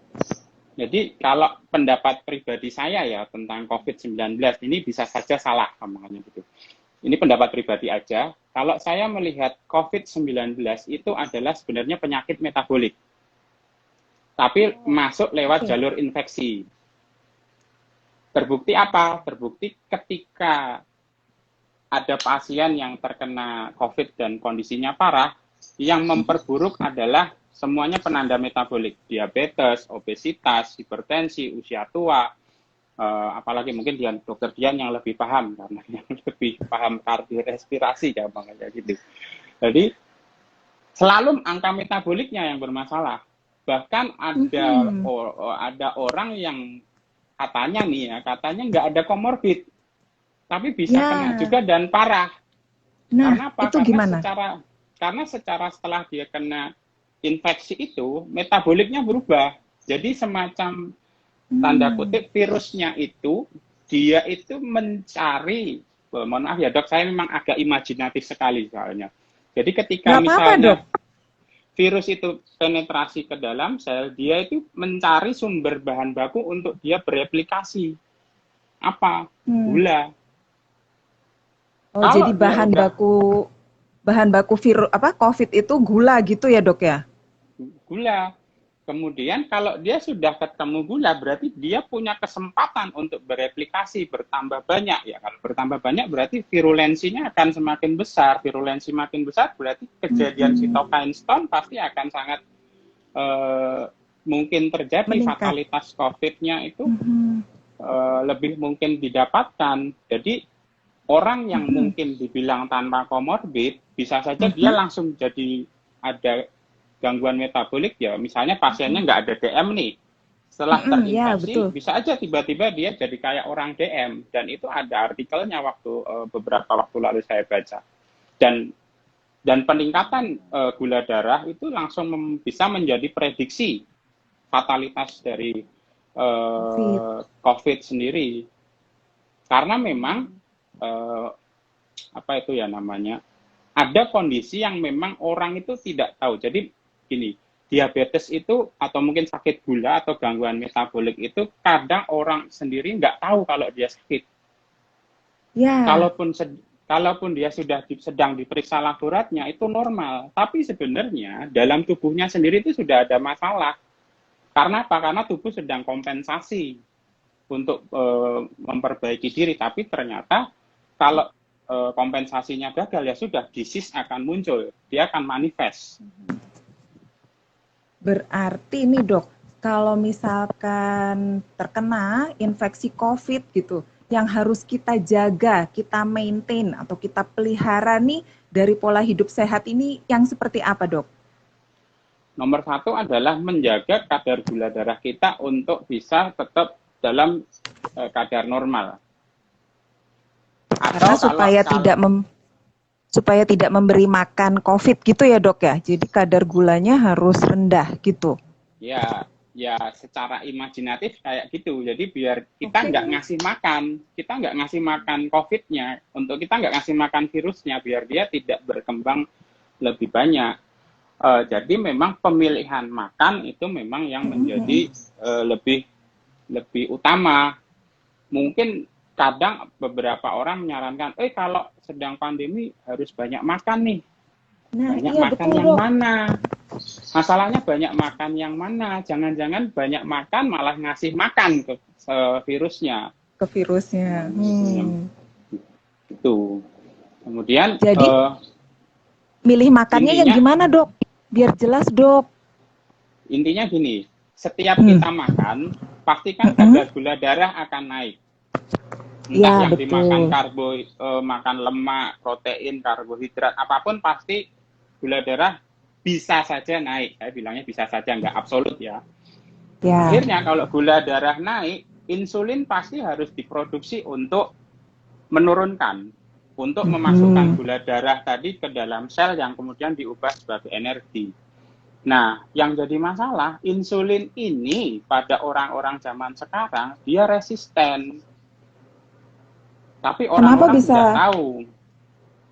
Jadi kalau pendapat pribadi saya ya tentang COVID-19 ini bisa saja salah omongannya gitu. Ini pendapat pribadi aja. Kalau saya melihat COVID-19 itu adalah sebenarnya penyakit metabolik, tapi masuk lewat Oke. jalur infeksi. Terbukti apa? Terbukti ketika ada pasien yang terkena COVID dan kondisinya parah, yang memperburuk adalah semuanya penanda metabolik, diabetes, obesitas, hipertensi, usia tua, apalagi mungkin dokter Dian yang lebih paham karena yang lebih paham kardiorespirasi gampangnya gitu. Jadi selalu angka metaboliknya yang bermasalah. Bahkan Mhm. ada orang yang katanya nih ya, katanya nggak ada komorbid, tapi bisa kena Ya. juga dan parah. Nah, Karena apa? itu gimana? Karena secara setelah dia kena infeksi itu, metaboliknya berubah. Jadi semacam tanda Hmm. kutip virusnya itu dia itu mencari, mohon maaf ya dok, saya memang agak imajinatif sekali soalnya. Jadi ketika Nggak apa-apa, Dok. misalnya virus itu penetrasi ke dalam sel, dia itu mencari sumber bahan baku untuk dia bereplikasi. Apa? Hmm. Gula. Oh, jadi Kalau dia udah bahan baku virus apa COVID itu gula gitu ya, Dok ya? gula, kemudian kalau dia sudah ketemu gula, berarti dia punya kesempatan untuk bereplikasi, bertambah banyak. Ya, kalau bertambah banyak berarti virulensinya akan semakin besar. Virulensi makin besar berarti kejadian Mhm. cytokine storm pasti akan sangat eh, mungkin terjadi. Meningkat. Fatalitas COVID-nya itu Mhm. lebih mungkin didapatkan. Jadi orang yang Mhm. mungkin dibilang tanpa komorbid, bisa saja dia Mhm. langsung jadi ada gangguan metabolik ya. Misalnya pasiennya Mhm. nggak ada DM nih, setelah Mhm. Ya, terinfeksi betul. bisa aja tiba-tiba dia jadi kayak orang DM, dan itu ada artikelnya waktu beberapa waktu lalu saya baca. Dan peningkatan gula darah itu langsung bisa menjadi prediksi fatalitas dari COVID. COVID sendiri, karena memang eh, apa itu ya namanya, ada kondisi yang memang orang itu tidak tahu. Jadi gini, diabetes itu atau mungkin sakit gula atau gangguan metabolik itu kadang orang sendiri nggak tahu kalau dia sakit. Ya. Kalaupun dia sudah sedang diperiksa laboratnya itu normal, tapi sebenarnya dalam tubuhnya sendiri itu sudah ada masalah. Karena apa? Karena tubuh sedang kompensasi untuk memperbaiki diri, tapi ternyata kalau kompensasinya gagal ya sudah, disease akan muncul, dia akan manifest. Berarti nih dok, kalau misalkan terkena infeksi COVID gitu, yang harus kita jaga, kita maintain atau kita pelihara nih dari pola hidup sehat ini yang seperti apa dok? Nomor satu adalah menjaga kadar gula darah kita untuk bisa tetap dalam kadar normal. Karena Atau kalau supaya tidak kalau supaya tidak memberi makan COVID gitu ya dok ya. Jadi kadar gulanya harus rendah gitu. Ya, ya secara imajinatif kayak gitu. Jadi biar kita Oke. kita nggak ngasih makan COVID-nya, untuk kita nggak ngasih makan virusnya, biar dia tidak berkembang lebih banyak. Jadi memang pemilihan makan itu memang yang menjadi lebih lebih utama. Mungkin kadang beberapa orang menyarankan, kalau sedang pandemi harus banyak makan nih. Nah Banyak iya makan betul yang dok. mana? Masalahnya banyak makan yang mana? Jangan-jangan banyak makan malah ngasih makan ke virusnya. Ke virusnya. Itu. Kemudian Jadi milih makannya yang intinya gimana dok? Biar jelas dok. intinya gini, setiap Hmm. kita makan, pastikan Mm-mm. kadar gula darah akan naik. Entah Ya yang dimakan betul. makan lemak, protein, karbohidrat, apapun pasti gula darah bisa saja naik. Saya bilangnya bisa saja, nggak absolut ya. Ya. Akhirnya kalau gula darah naik, insulin pasti harus diproduksi untuk menurunkan, untuk memasukkan Mhm. gula darah tadi ke dalam sel yang kemudian diubah sebagai energi. Nah, yang jadi masalah, insulin ini pada orang-orang zaman sekarang, dia resisten. Tapi Kenapa orang-orang tidak bisa? tahu.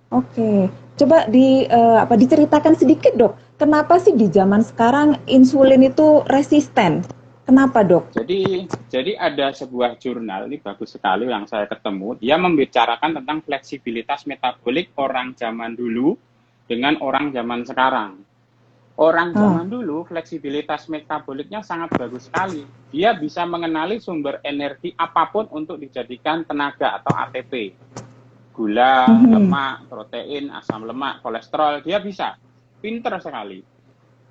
Oke, coba diceritakan sedikit dok. Kenapa sih di zaman sekarang insulin itu resisten? Kenapa dok? Jadi ada sebuah jurnal, ini bagus sekali yang saya ketemu, dia membicarakan tentang fleksibilitas metabolik orang zaman dulu dengan orang zaman sekarang. Orang Ah, zaman dulu fleksibilitas metaboliknya sangat bagus sekali. Dia bisa mengenali sumber energi apapun untuk dijadikan tenaga atau ATP. Gula, mhm. lemak, protein, asam lemak, kolesterol, dia bisa. Pinter sekali.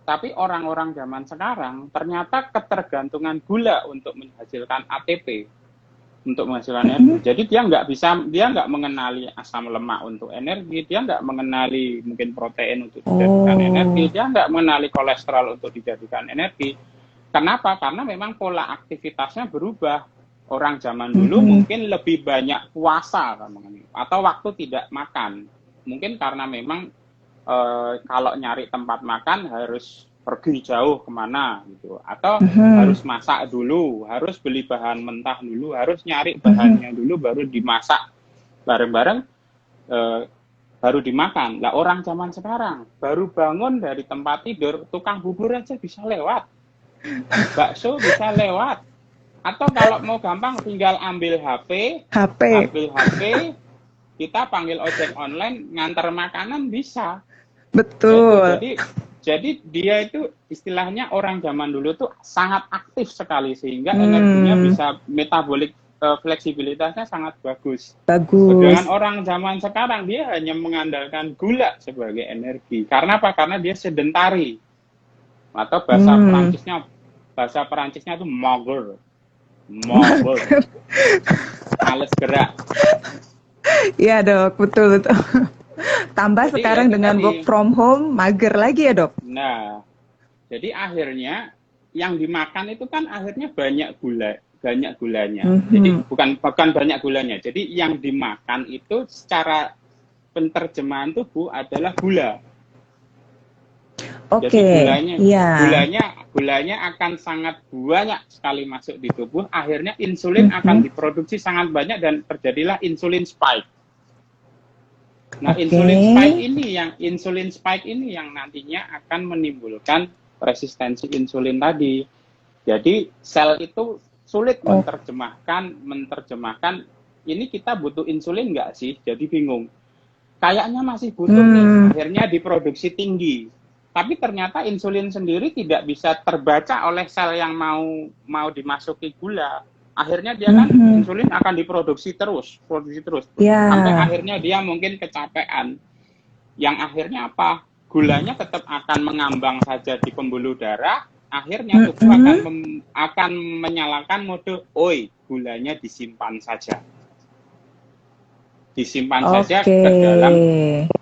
Tapi orang-orang zaman sekarang ternyata ketergantungan gula untuk menghasilkan ATP, untuk menghasilkan energi. Mhm. Jadi dia nggak mengenali asam lemak untuk energi, dia nggak mengenali mungkin protein untuk dijadikan energi, Oh, dia nggak mengenali kolesterol untuk dijadikan energi. Kenapa? Karena memang pola aktivitasnya berubah. Orang zaman dulu mhm. mungkin lebih banyak puasa atau waktu tidak makan. Mungkin karena memang kalau nyari tempat makan harus pergi jauh kemana gitu, atau Mhm. harus masak dulu, harus beli bahan mentah dulu, harus nyari Mhm. bahannya dulu baru dimasak bareng-bareng, eh, baru dimakan. Lah orang zaman sekarang baru bangun dari tempat tidur, tukang bubur aja bisa lewat, bakso bisa lewat, atau kalau mau gampang tinggal HP. ambil HP, kita panggil ojek online ngantar makanan bisa. Ya itu, Betul. jadi dia itu istilahnya orang zaman dulu tuh sangat aktif sekali sehingga energinya Hmm, bisa metabolik, fleksibilitasnya sangat bagus. Sedangkan bagus. orang zaman sekarang dia hanya mengandalkan gula sebagai energi. Karena apa? Karena dia sedentari atau Hmm. bahasa Perancisnya itu mager, mager, males gerak. Iya dok, betul betul. Tambah Jadi ya sekarang itu dengan tadi. work from home, mager lagi ya dok. Nah, jadi akhirnya yang dimakan itu kan akhirnya banyak gulanya. Jadi Mhm. bukan bukan banyak gulanya. Jadi yang dimakan itu secara penerjemahan tubuh adalah gula. Jadi Oke, iya. gulanya akan sangat banyak sekali masuk di tubuh. Akhirnya insulin akan Mhm. diproduksi sangat banyak dan terjadilah insulin spike. Nah, Oke. insulin spike ini yang nantinya akan menimbulkan resistensi insulin tadi. Jadi sel itu sulit Oh, menerjemahkan ini kita butuh insulin nggak sih? Jadi bingung. Kayaknya masih butuh nih, hmm. akhirnya diproduksi tinggi. Tapi ternyata insulin sendiri tidak bisa terbaca oleh sel yang mau dimasuki gula. Akhirnya dia kan Mhm. insulin akan produksi terus sampai Ya. akhirnya dia mungkin kecapean. Yang akhirnya apa? Gulanya tetap akan mengambang saja di pembuluh darah, akhirnya tubuh Mhm. akan menyalakan mode, oi, gulanya disimpan saja Oke. ke dalam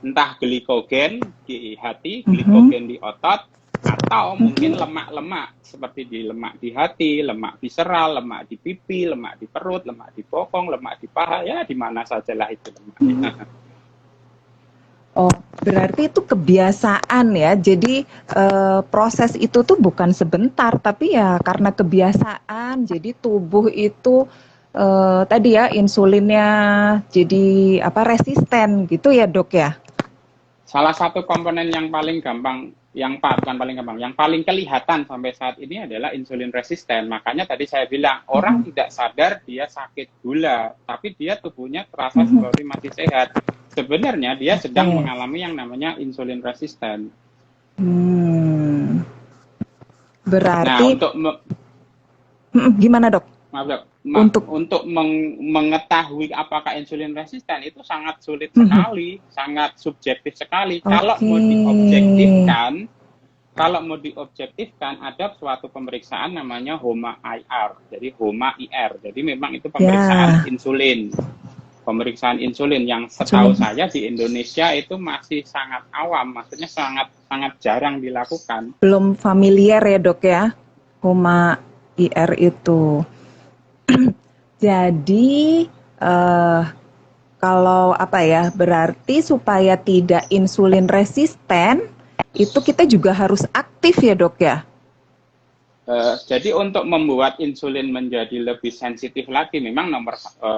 entah glikogen di hati, Mhm. glikogen di otot, atau mungkin lemak-lemak seperti lemak di hati, lemak visceral, lemak di pipi, lemak di perut, lemak di bokong, lemak di paha, ya di mana sajalah itu lemaknya. Oh, berarti itu kebiasaan ya. Jadi proses itu tuh bukan sebentar, tapi ya karena kebiasaan. Jadi tubuh itu tadi ya insulinnya jadi apa resisten gitu ya dok ya. Salah satu komponen yang paling gampang, bukan paling gampang, yang paling kelihatan sampai saat ini adalah insulin resisten. Makanya tadi saya bilang, orang Mhm, tidak sadar dia sakit gula, tapi dia tubuhnya terasa mhm. seperti masih sehat. Sebenarnya dia sedang Oke. mengalami yang namanya insulin resisten. Hmm, Nah, berarti gimana dok? maaf, Dok, Untuk untuk mengetahui apakah insulin resisten itu sangat sulit mhm. sekali, sangat subjektif sekali. Oke. Kalau mau diobjektifkan, ada suatu pemeriksaan namanya HOMA IR. Jadi HOMA IR. Jadi memang itu pemeriksaan Ya, insulin. Pemeriksaan insulin yang setahu insulin. saya di Indonesia itu masih sangat awam, maksudnya sangat sangat jarang dilakukan. Belum familiar ya dok ya, Homa IR itu. Jadi eh, kalau apa ya, berarti supaya tidak insulin resisten, itu kita juga harus aktif ya dok ya. Jadi untuk membuat insulin menjadi lebih sensitif lagi, memang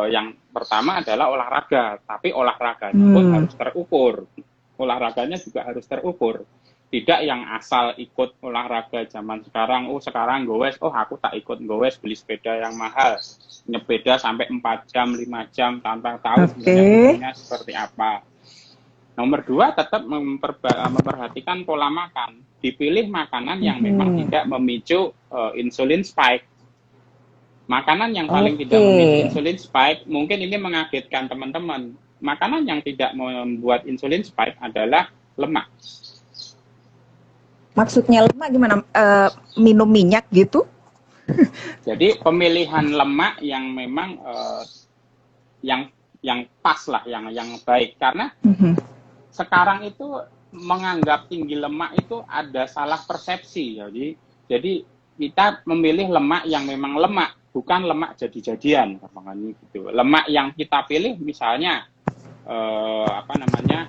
yang pertama adalah olahraga. Tapi olahraganya pun Hmm, harus terukur. Olahraganya juga harus terukur. Tidak yang asal ikut olahraga zaman sekarang. Oh sekarang gowes, oh aku tak ikut gowes, beli sepeda yang mahal, nyepeda sampai 4 jam, 5 jam tanpa tahu oke. sebenarnya tubuhnya seperti apa. Nomor dua, tetap memperhatikan pola makan. Dipilih makanan yang memang Mhm. tidak memicu insulin spike. Makanan yang paling tidak Oke. memicu insulin spike, mungkin ini mengagetkan teman-teman. Makanan yang tidak membuat insulin spike adalah lemak. Maksudnya lemak gimana? Minum minyak gitu? Jadi pemilihan lemak yang memang yang pas lah, yang baik. Karena Mhm. sekarang itu menganggap tinggi lemak itu ada salah persepsi. Jadi kita memilih lemak yang memang lemak, bukan lemak jadi-jadian, gitu. Lemak yang kita pilih misalnya eh, apa namanya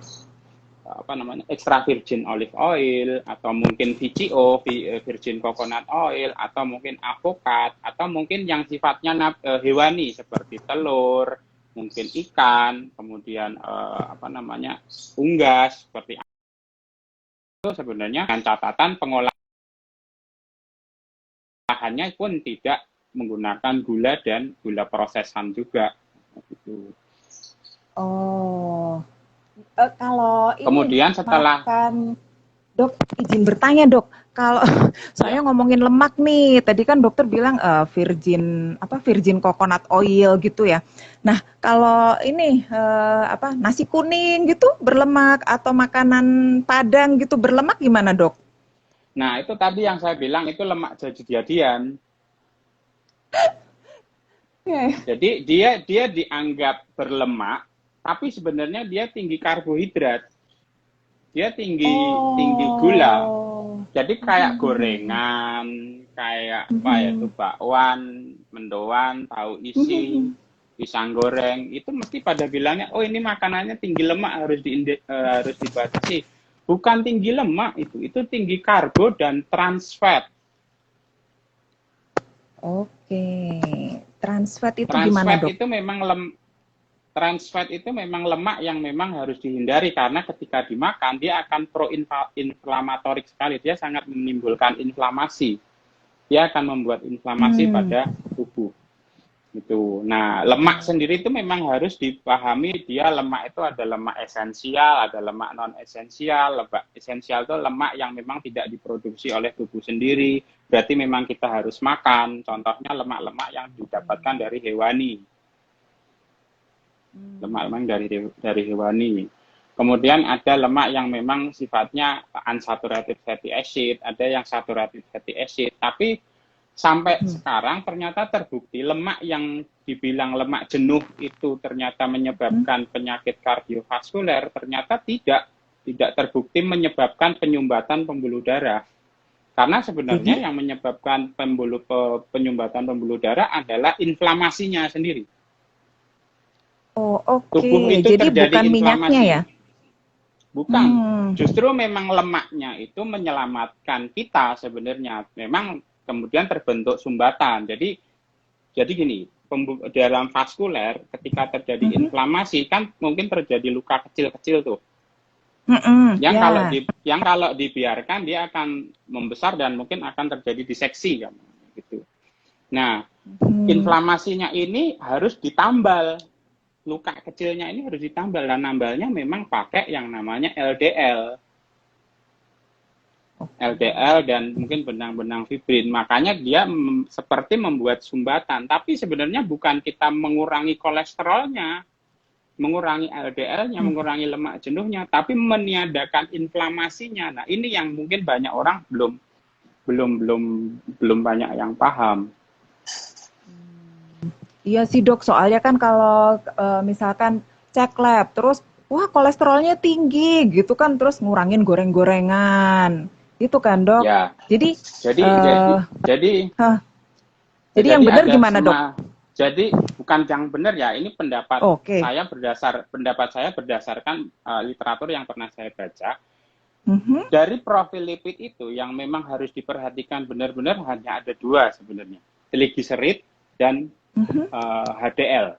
extra virgin olive oil, atau mungkin VCO, virgin coconut oil, atau mungkin avokat, atau mungkin yang sifatnya hewani seperti telur, mungkin ikan, kemudian unggas seperti itu. Sebenarnya dengan catatan pengolahannya pun tidak menggunakan gula dan gula prosesan juga gitu. Oh, kalau ini Kemudian setelah makan, dok, izin bertanya dok, kalau ya soalnya ngomongin lemak nih, tadi kan dokter bilang virgin coconut oil gitu ya. Nah, kalau ini nasi kuning gitu berlemak atau makanan Padang gitu berlemak gimana dok? nah itu tadi yang saya bilang itu lemak jadi-jadian. Oke. Jadi dia dianggap berlemak, tapi sebenarnya dia tinggi karbohidrat, dia tinggi tinggi gula. Oh. Jadi kayak gorengan, kayak apa ya tuh, bakwan, mendoan, tahu isi, pisang goreng, itu mesti pada bilangnya, oh ini makanannya tinggi lemak, harus dibatasi. Bukan tinggi lemak itu tinggi karbo dan trans fat. Oke. Trans fat itu Trans gimana fat dok? itu memang Trans fat itu memang lemak yang memang harus dihindari, karena ketika dimakan dia akan pro-inflamatorik sekali. Dia sangat menimbulkan inflamasi. Dia akan membuat inflamasi Hmm. pada tubuh. Gitu. Nah, lemak sendiri itu memang harus dipahami, dia lemak itu ada lemak esensial, ada lemak non esensial. Lemak esensial itu lemak yang memang tidak diproduksi oleh tubuh sendiri. Berarti memang kita harus makan. Contohnya lemak-lemak yang didapatkan dari hewani. Lemak-lemak dari hewani. Kemudian ada lemak yang memang sifatnya unsaturated fatty acid, ada yang saturated fatty acid. Tapi sampai sekarang ternyata terbukti lemak yang dibilang lemak jenuh itu ternyata menyebabkan penyakit kardiovaskuler, ternyata tidak terbukti menyebabkan penyumbatan pembuluh darah. Karena sebenarnya Jadi, yang menyebabkan penyumbatan pembuluh darah adalah inflamasinya sendiri. oh oke. Tubuh itu Jadi terjadi bukan minyaknya inflamasi. ya? Bukan, justru memang lemaknya itu menyelamatkan kita sebenarnya. Memang kemudian terbentuk sumbatan. Jadi gini, dalam vaskuler ketika terjadi inflamasi kan mungkin terjadi luka kecil-kecil tuh. Ya. Yang kalau dibiarkan dia akan membesar dan mungkin akan terjadi diseksi kan gitu. Nah, inflamasinya ini harus ditambal. Luka kecilnya ini harus ditambal, dan nambalnya memang pakai yang namanya LDL. LDL dan mungkin benang-benang fibrin. Makanya dia seperti membuat sumbatan. Tapi sebenarnya bukan kita mengurangi kolesterolnya, mengurangi LDL-nya, mengurangi lemak jenuhnya, tapi meniadakan inflamasinya. Nah, ini yang mungkin banyak orang belum banyak yang paham. Iya sih dok, soalnya kan kalau misalkan cek lab, terus wah kolesterolnya tinggi gitu kan, terus ngurangin goreng-gorengan, gitu kan dok. Ya. Jadi, Jadi yang benar gimana dok? Jadi bukan yang benar ya, ini pendapat Oke. saya berdasarkan literatur yang pernah saya baca. Dari profil lipid itu yang memang harus diperhatikan benar-benar hanya ada dua sebenarnya, trigliserid dan HDL.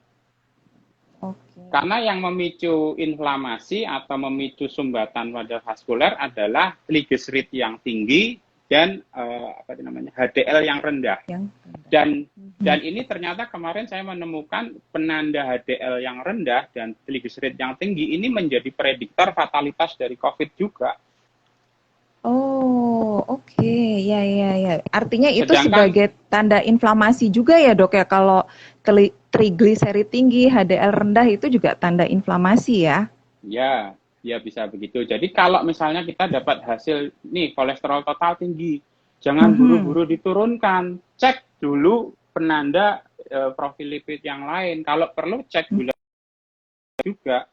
Karena yang memicu inflamasi atau memicu sumbatan pada vaskuler adalah trigliserid yang tinggi dan HDL yang rendah. Dan ini ternyata kemarin saya menemukan penanda HDL yang rendah dan trigliserid yang tinggi ini menjadi prediktor fatalitas dari COVID juga. Oh, oke. Ya. Artinya itu sebagai tanda inflamasi juga ya dok ya, kalau trigliserid tinggi, HDL rendah itu juga tanda inflamasi ya? Ya bisa begitu. Jadi kalau misalnya kita dapat hasil nih kolesterol total tinggi, jangan buru-buru diturunkan. Cek dulu penanda profil lipid yang lain. Kalau perlu cek gula juga.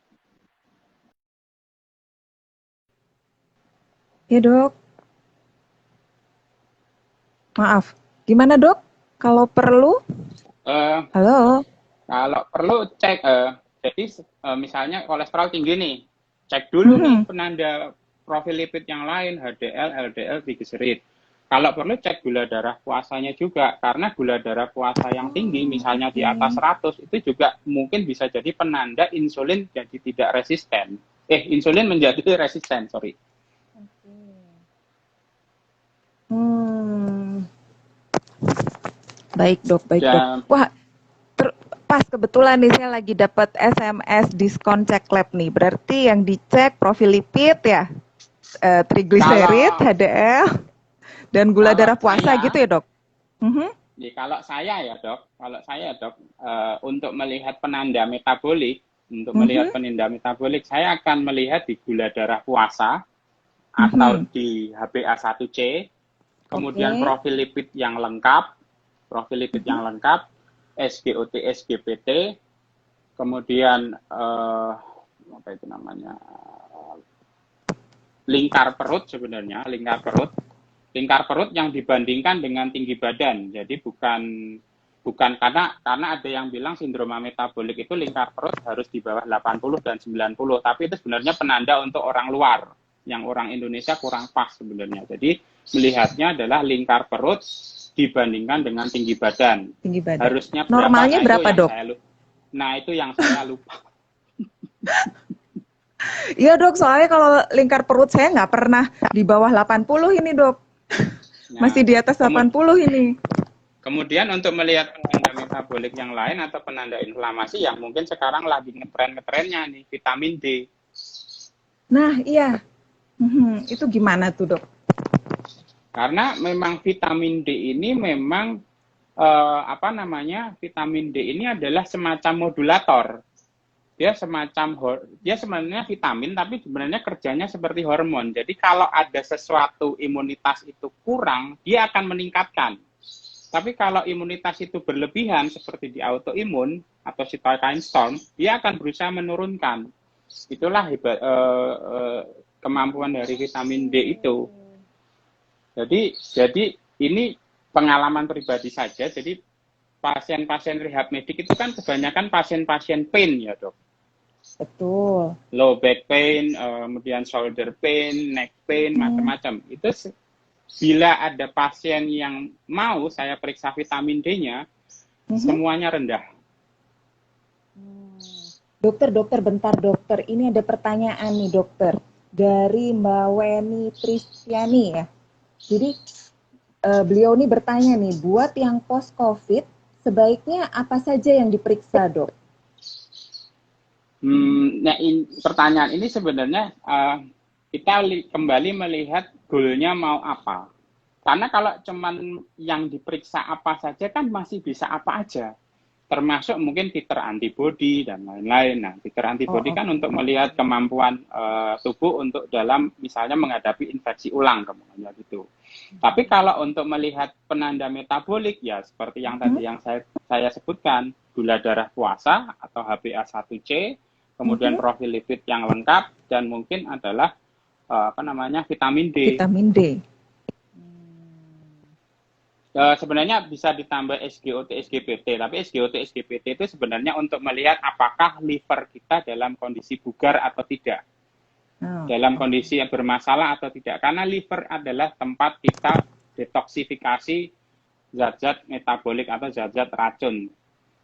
Ya dok. Maaf, gimana dok? Kalau perlu? Halo? Kalau perlu cek, jadi misalnya kolesterol tinggi nih, cek dulu nih penanda profil lipid yang lain, HDL, LDL, trigliserid. Kalau perlu cek gula darah puasanya juga, karena gula darah puasa yang tinggi, misalnya di atas 100, itu juga mungkin bisa jadi penanda insulin jadi tidak resisten. Insulin menjadi resisten, sorry. Baik dok. Wah, pas kebetulan nih saya lagi dapat SMS diskon cek lab nih. Berarti yang dicek profil lipid ya, trigliserid, HDL, dan gula darah puasa gitu ya dok? Kalau saya ya dok, untuk melihat penanda metabolik, saya akan melihat di gula darah puasa atau di HbA1c, kemudian profil lipid yang lengkap, SGOT, SGPT, kemudian lingkar perut sebenarnya, lingkar perut yang dibandingkan dengan tinggi badan. Jadi bukan karena ada yang bilang sindroma metabolik itu lingkar perut harus di bawah 80 dan 90, tapi itu sebenarnya penanda untuk orang luar. Yang orang Indonesia kurang pas sebenarnya. Jadi melihatnya adalah lingkar perut dibandingkan dengan tinggi badan. Harusnya normalnya berapa dok? Itu yang saya lupa. Iya dok, soalnya kalau lingkar perut saya nggak pernah di bawah 80 ini dok. Masih di atas 80 ini. Kemudian untuk melihat penanda metabolik yang lain atau penanda inflamasi yang mungkin sekarang lagi ngetrennya nih, vitamin D. Nah iya, itu gimana tuh dok? Karena memang vitamin D ini memang vitamin D ini adalah semacam modulator. Dia sebenarnya vitamin, tapi sebenarnya kerjanya seperti hormon. Jadi kalau ada sesuatu imunitas itu kurang, dia akan meningkatkan. Tapi kalau imunitas itu berlebihan, seperti di autoimun atau cytokine storm, dia akan berusaha menurunkan. Itulah kemampuan dari vitamin D itu. Jadi ini pengalaman pribadi saja. Jadi pasien-pasien rehab medik itu kan kebanyakan pasien-pasien pain ya dok. betul. Low back pain, kemudian shoulder pain, neck pain, Hmm, macam-macam. Itu bila ada pasien yang mau saya periksa vitamin D-nya, mhm. semuanya rendah. Dokter, dokter, bentar dokter. Ini ada pertanyaan nih dokter. Dari Mbak Weni Tristiani ya. Jadi beliau nih bertanya nih, buat yang post COVID, sebaiknya apa saja yang diperiksa dok? Nah, pertanyaan ini sebenarnya kita kembali melihat goalnya mau apa. Karena kalau cuman yang diperiksa apa saja kan masih bisa apa aja. Termasuk mungkin titer antibody dan lain-lain. Nah, titer Oh antibody kan untuk oke. melihat kemampuan tubuh untuk dalam misalnya menghadapi infeksi ulang kemungkinan gitu. Tapi kalau untuk melihat penanda metabolik ya seperti yang Mhm, tadi yang saya sebutkan, gula darah puasa atau HbA1c, kemudian mhm. profil lipid yang lengkap dan mungkin adalah apa namanya vitamin D. Vitamin D. Sebenarnya bisa ditambah SGOT, SGPT, tapi SGOT, SGPT itu sebenarnya untuk melihat apakah liver kita dalam kondisi bugar atau tidak, Oh, dalam oke. kondisi yang bermasalah atau tidak. Karena liver adalah tempat kita detoksifikasi zat-zat metabolik atau zat-zat racun.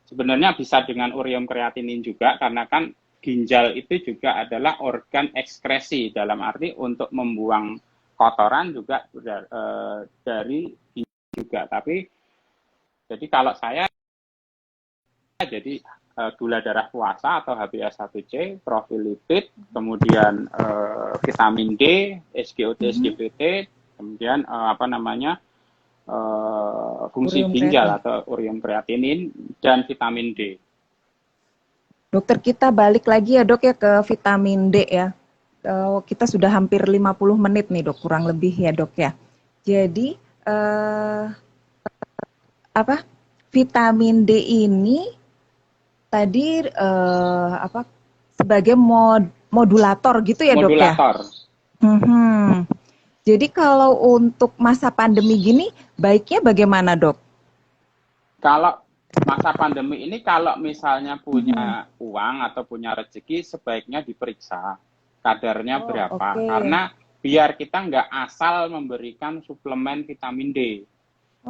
Sebenarnya bisa dengan ureum kreatinin juga, karena kan ginjal itu juga adalah organ ekskresi, dalam arti untuk membuang kotoran juga dari ginjal juga. Tapi jadi kalau saya jadi gula darah puasa atau HbA1c, profil lipid, kemudian vitamin D, SGOT, Mhm. SGPT, kemudian apa namanya fungsi Urium ginjal kreatin. atau ureum kreatinin dan vitamin D. Dokter kita balik lagi ya dok ya ke vitamin D ya. Kita sudah hampir 50 menit nih dok, kurang lebih ya dok ya. Jadi apa vitamin D ini tadi apa sebagai modulator gitu ya dok ya. Modulator. Mhm. Jadi kalau untuk masa pandemi gini baiknya bagaimana dok? Kalau masa pandemi ini kalau misalnya Mhm. punya uang atau punya rezeki sebaiknya diperiksa kadarnya Oh berapa. oke. Karena biar kita nggak asal memberikan suplemen vitamin D.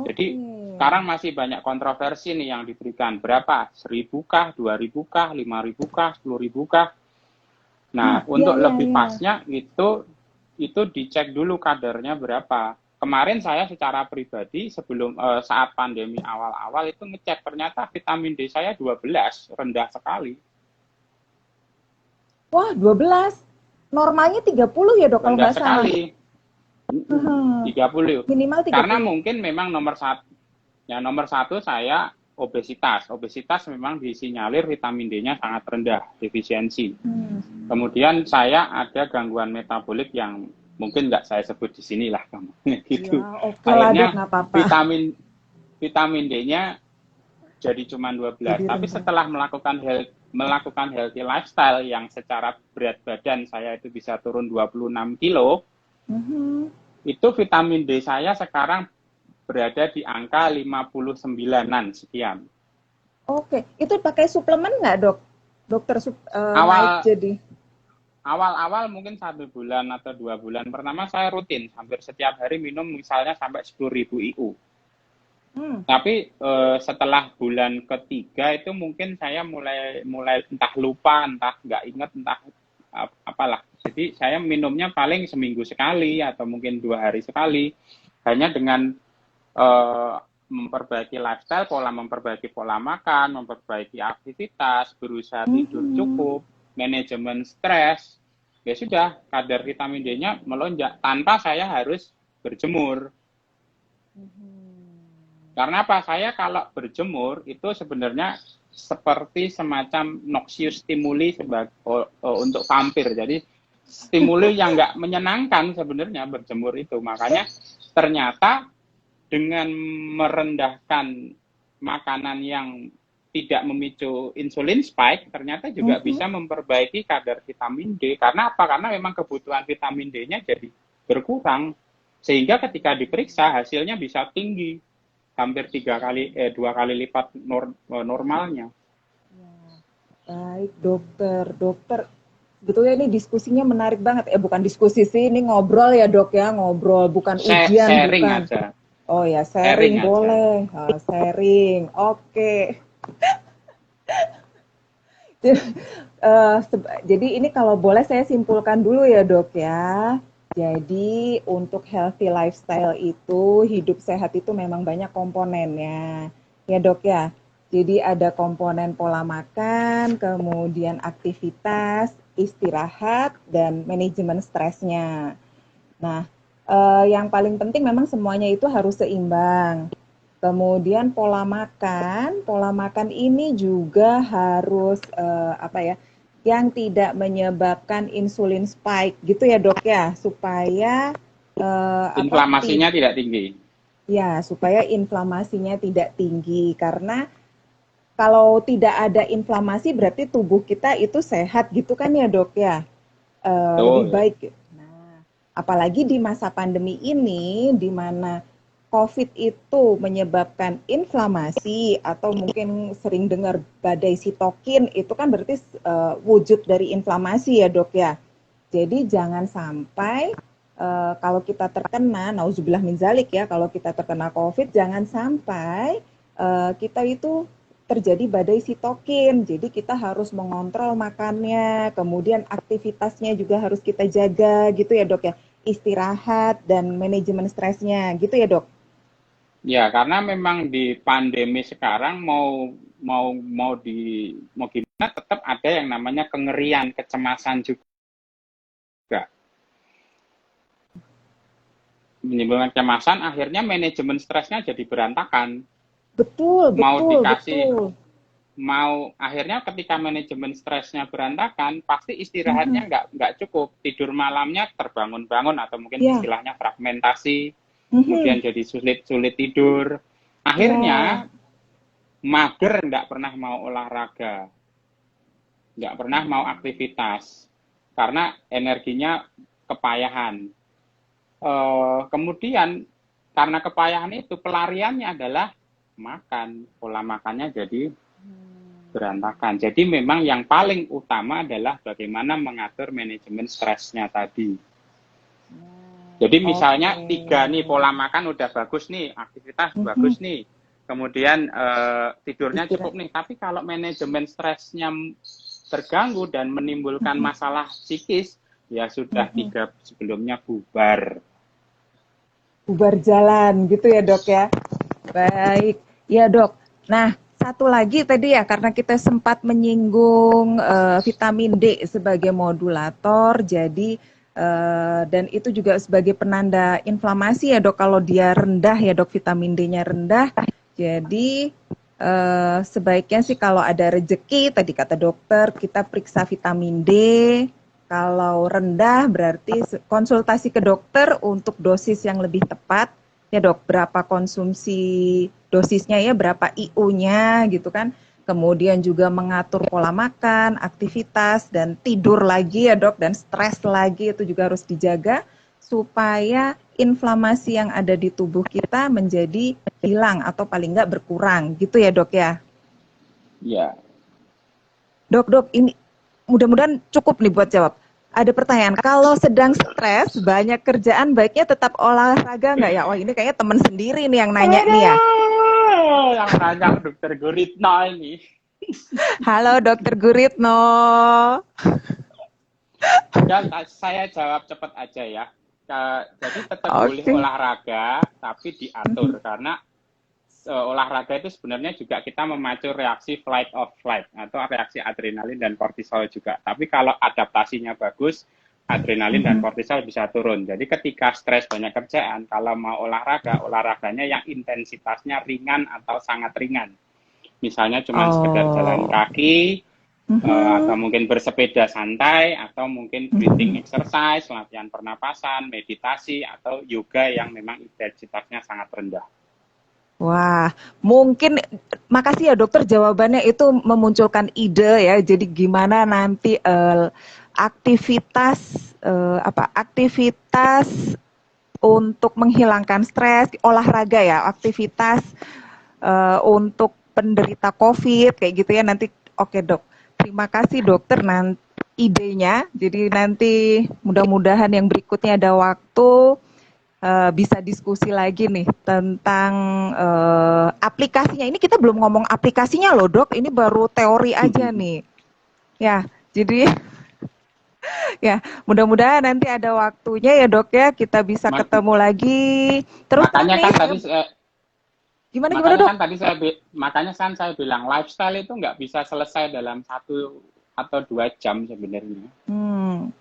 Jadi Oke. sekarang masih banyak kontroversi nih yang diberikan. Berapa? 1.000 kah, 2.000 kah, 5.000 kah, 10.000 kah? Hmm, Nah, ya untuk ya lebih ya. pasnya itu dicek dulu kadarnya berapa. Kemarin saya secara pribadi sebelum saat pandemi awal-awal itu ngecek ternyata vitamin D saya 12, rendah sekali. Wah, 12. Normalnya 30 ya, Dok, kalau Rendah nggak salah. sekali. Heeh. 30. Minimal Karena 30. mungkin memang nomor satu saya obesitas. Obesitas memang disinyalir vitamin D-nya sangat rendah, defisiensi. Hmm. Kemudian saya ada gangguan metabolik yang mungkin nggak saya sebut di sini lah, Ya, gitu. oke lah, Dok, Akhirnya nggak apa-apa. vitamin vitamin D-nya jadi cuma 12. Jadi Tapi rendah. setelah melakukan healthy lifestyle yang secara berat badan saya itu bisa turun 26 kilo, Mhm. itu vitamin D saya sekarang berada di angka 59-an sekian. Oke, itu pakai suplemen nggak, Dok? Dokter naik Awal jadi. awal-awal mungkin 1 bulan atau 2 bulan pertama saya rutin hampir setiap hari minum misalnya sampai 10.000 IU. Hmm. Tapi setelah bulan ketiga itu mungkin saya mulai mulai entah lupa, entah nggak inget, entah apalah. Jadi saya minumnya paling seminggu sekali atau mungkin 2 hari sekali. Hanya dengan memperbaiki lifestyle, memperbaiki pola makan, memperbaiki aktivitas, berusaha tidur Mhm. cukup, manajemen stres, ya sudah kadar vitamin D-nya melonjak tanpa saya harus berjemur. Karena apa? Saya kalau berjemur itu sebenarnya seperti semacam noxious stimuli untuk vampir. Jadi stimuli yang nggak menyenangkan sebenarnya berjemur itu. Makanya ternyata dengan merendahkan makanan yang tidak memicu insulin spike, ternyata juga Mhm. bisa memperbaiki kadar vitamin D. Karena apa? Karena memang kebutuhan vitamin D-nya jadi berkurang. Sehingga ketika diperiksa hasilnya bisa tinggi, hampir 2 kali lipat normalnya. Baik, dokter. Dokter, sebetulnya ini diskusinya menarik banget. Bukan diskusi sih, ini ngobrol ya dok ya, ngobrol. Bukan ujian, Sharing bukan. aja, Oh ya, sharing sharing aja. boleh. Sharing, oke. Jadi ini kalau boleh saya simpulkan dulu ya dok ya. Jadi untuk healthy lifestyle itu, hidup sehat itu memang banyak komponennya. Ya dok ya. Jadi ada komponen pola makan, kemudian aktivitas, istirahat, dan manajemen stresnya. Nah, yang paling penting memang semuanya itu harus seimbang. Kemudian pola makan ini juga harus apa ya, yang tidak menyebabkan insulin spike gitu ya dok ya, supaya apa Inflamasinya tidak tinggi. ya supaya inflamasinya tidak tinggi karena kalau tidak ada inflamasi berarti tubuh kita itu sehat gitu kan ya dok ya. Lebih Betul. baik. Nah, apalagi di masa pandemi ini, di mana COVID itu menyebabkan inflamasi atau mungkin sering dengar badai sitokin, itu kan berarti wujud dari inflamasi ya dok ya. Jadi jangan sampai kalau kita terkena, nauzubillah min zalik ya, kalau kita terkena COVID, jangan sampai kita itu terjadi badai sitokin. Jadi kita harus mengontrol makannya, kemudian aktivitasnya juga harus kita jaga gitu ya dok ya. Istirahat dan manajemen stresnya gitu ya dok. Ya, karena memang di pandemi sekarang mau mau mau gimana tetap ada yang namanya kengerian, kecemasan juga. Menimbulkan kecemasan, akhirnya manajemen stresnya jadi berantakan. Betul, Mau betul, dikasih betul. akhirnya ketika manajemen stresnya berantakan, pasti istirahatnya Mhm. nggak cukup. Tidur malamnya terbangun-bangun atau mungkin Ya, istilahnya fragmentasi, kemudian mhm. jadi sulit tidur. Akhirnya Ya, mager, nggak pernah mau olahraga, nggak pernah mau aktivitas, karena energinya kepayahan. Kemudian karena kepayahan itu pelariannya adalah makan, pola makannya jadi berantakan. Jadi memang yang paling utama adalah bagaimana mengatur manajemen stresnya tadi. Jadi misalnya oke. tiga nih pola makan udah bagus nih, aktivitas Mhm. bagus nih, kemudian tidurnya cukup Istirahat. nih. Tapi kalau manajemen stresnya terganggu dan menimbulkan Mhm. masalah psikis, ya sudah Mhm. tiga sebelumnya bubar. Bubar jalan gitu ya dok ya. Baik, ya dok. Nah, satu lagi tadi ya, karena kita sempat menyinggung vitamin D sebagai modulator, jadi dan itu juga sebagai penanda inflamasi ya dok, kalau dia rendah ya dok, vitamin D-nya rendah. Jadi sebaiknya sih kalau ada rejeki, tadi kata dokter, kita periksa vitamin D. Kalau rendah berarti konsultasi ke dokter untuk dosis yang lebih tepat ya dok, berapa konsumsi dosisnya ya, berapa IU-nya gitu kan. Kemudian juga mengatur pola makan, aktivitas, dan tidur lagi ya dok, dan stres lagi itu juga harus dijaga supaya inflamasi yang ada di tubuh kita menjadi hilang atau paling nggak berkurang gitu ya dok ya. Ya, Dok, dok, ini mudah-mudahan cukup nih buat jawab. Ada pertanyaan, kalau sedang stres, banyak kerjaan, baiknya tetap olahraga nggak ya? Wah ini kayaknya teman sendiri nih yang nanya nih ya. yang nanya dokter Guritno ini. Halo Dokter Guritno. Dan saya jawab cepat aja ya. Jadi tetap boleh Oke. olahraga, tapi diatur karena olahraga itu sebenarnya juga kita memacu reaksi flight of flight atau reaksi adrenalin dan kortisol juga. Tapi kalau adaptasinya bagus, adrenalin dan kortisol bisa turun. Jadi ketika stres banyak kerjaan, kalau mau olahraga, olahraganya yang intensitasnya ringan atau sangat ringan. Misalnya cuma sekedar jalan Oh. kaki, atau Mhm. mungkin bersepeda santai, atau mungkin breathing exercise, latihan pernapasan, meditasi, atau yoga yang memang intensitasnya sangat rendah. Wah, mungkin makasih ya dokter jawabannya itu memunculkan ide ya. Jadi gimana nanti aktivitas aktivitas untuk menghilangkan stres, olahraga ya, aktivitas untuk penderita COVID kayak gitu ya nanti. Oke dok. terima kasih dokter nanti idenya. Jadi nanti mudah-mudahan yang berikutnya ada waktu bisa diskusi lagi nih tentang aplikasinya. Ini kita belum ngomong aplikasinya loh dok, ini baru teori aja nih. Ya, jadi ya mudah-mudahan nanti ada waktunya ya dok ya kita bisa Ma- ketemu lagi. Terus makanya nih kan saya tadi saya gimana makanya dok? kan tadi makanya kan saya bilang lifestyle itu nggak bisa selesai dalam 1 atau 2 jam sebenarnya. Hmm.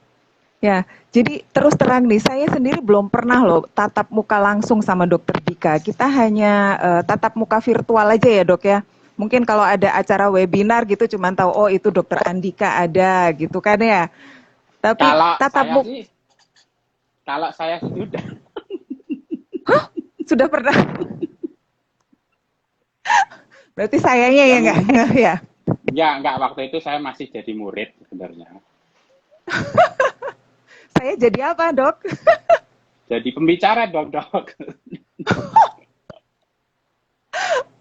Ya, jadi terus terang nih, saya sendiri belum pernah loh tatap muka langsung sama dokter Dika. Kita hanya tatap muka virtual aja ya dok ya. Mungkin kalau ada acara webinar gitu cuman tahu oh itu dokter Andika ada gitu kan ya. Tapi Kalau tatap saya muka sih, kalau saya sih sudah. sudah pernah. Berarti sayanya ya Ya nggak mungkin ya. ya nggak, waktu itu saya masih jadi murid sebenarnya. Saya jadi apa dok? Jadi pembicara dong dok.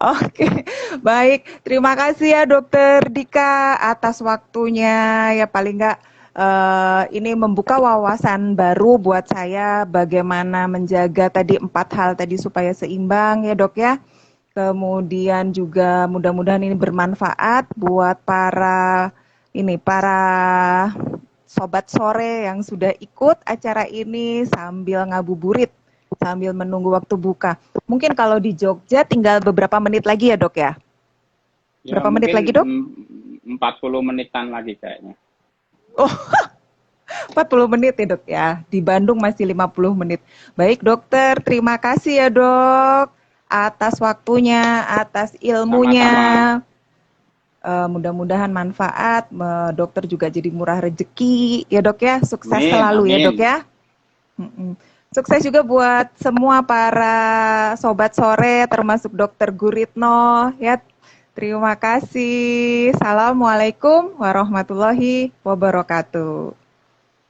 Oke, baik. Terima kasih ya Dokter Dika atas waktunya. Ya paling nggak ini membuka wawasan baru buat saya bagaimana menjaga tadi 4 hal tadi supaya seimbang ya dok ya. Kemudian juga mudah-mudahan ini bermanfaat buat para sobat sore yang sudah ikut acara ini sambil ngabuburit, sambil menunggu waktu buka. Mungkin kalau di Jogja tinggal beberapa menit lagi ya dok ya? Ya Berapa menit mungkin lagi dok? 40 menitan lagi kayaknya. Oh, 40 menit ya dok ya. Di Bandung masih 50 menit. Baik dokter, terima kasih ya dok. Atas waktunya, atas Sama-sama. ilmunya. Mudah-mudahan manfaat, dokter juga jadi murah rezeki ya dok ya. Sukses Amin, selalu ya dok amin. ya. Mm-mm. Sukses juga buat semua para sobat sore termasuk Dokter Guritno ya. Terima kasih. Assalamualaikum warahmatullahi wabarakatuh.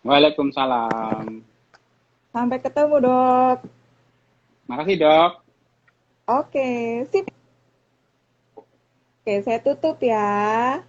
Waalaikumsalam. Sampai ketemu dok. Makasih dok. Oke, sip. Oke, saya tutup ya.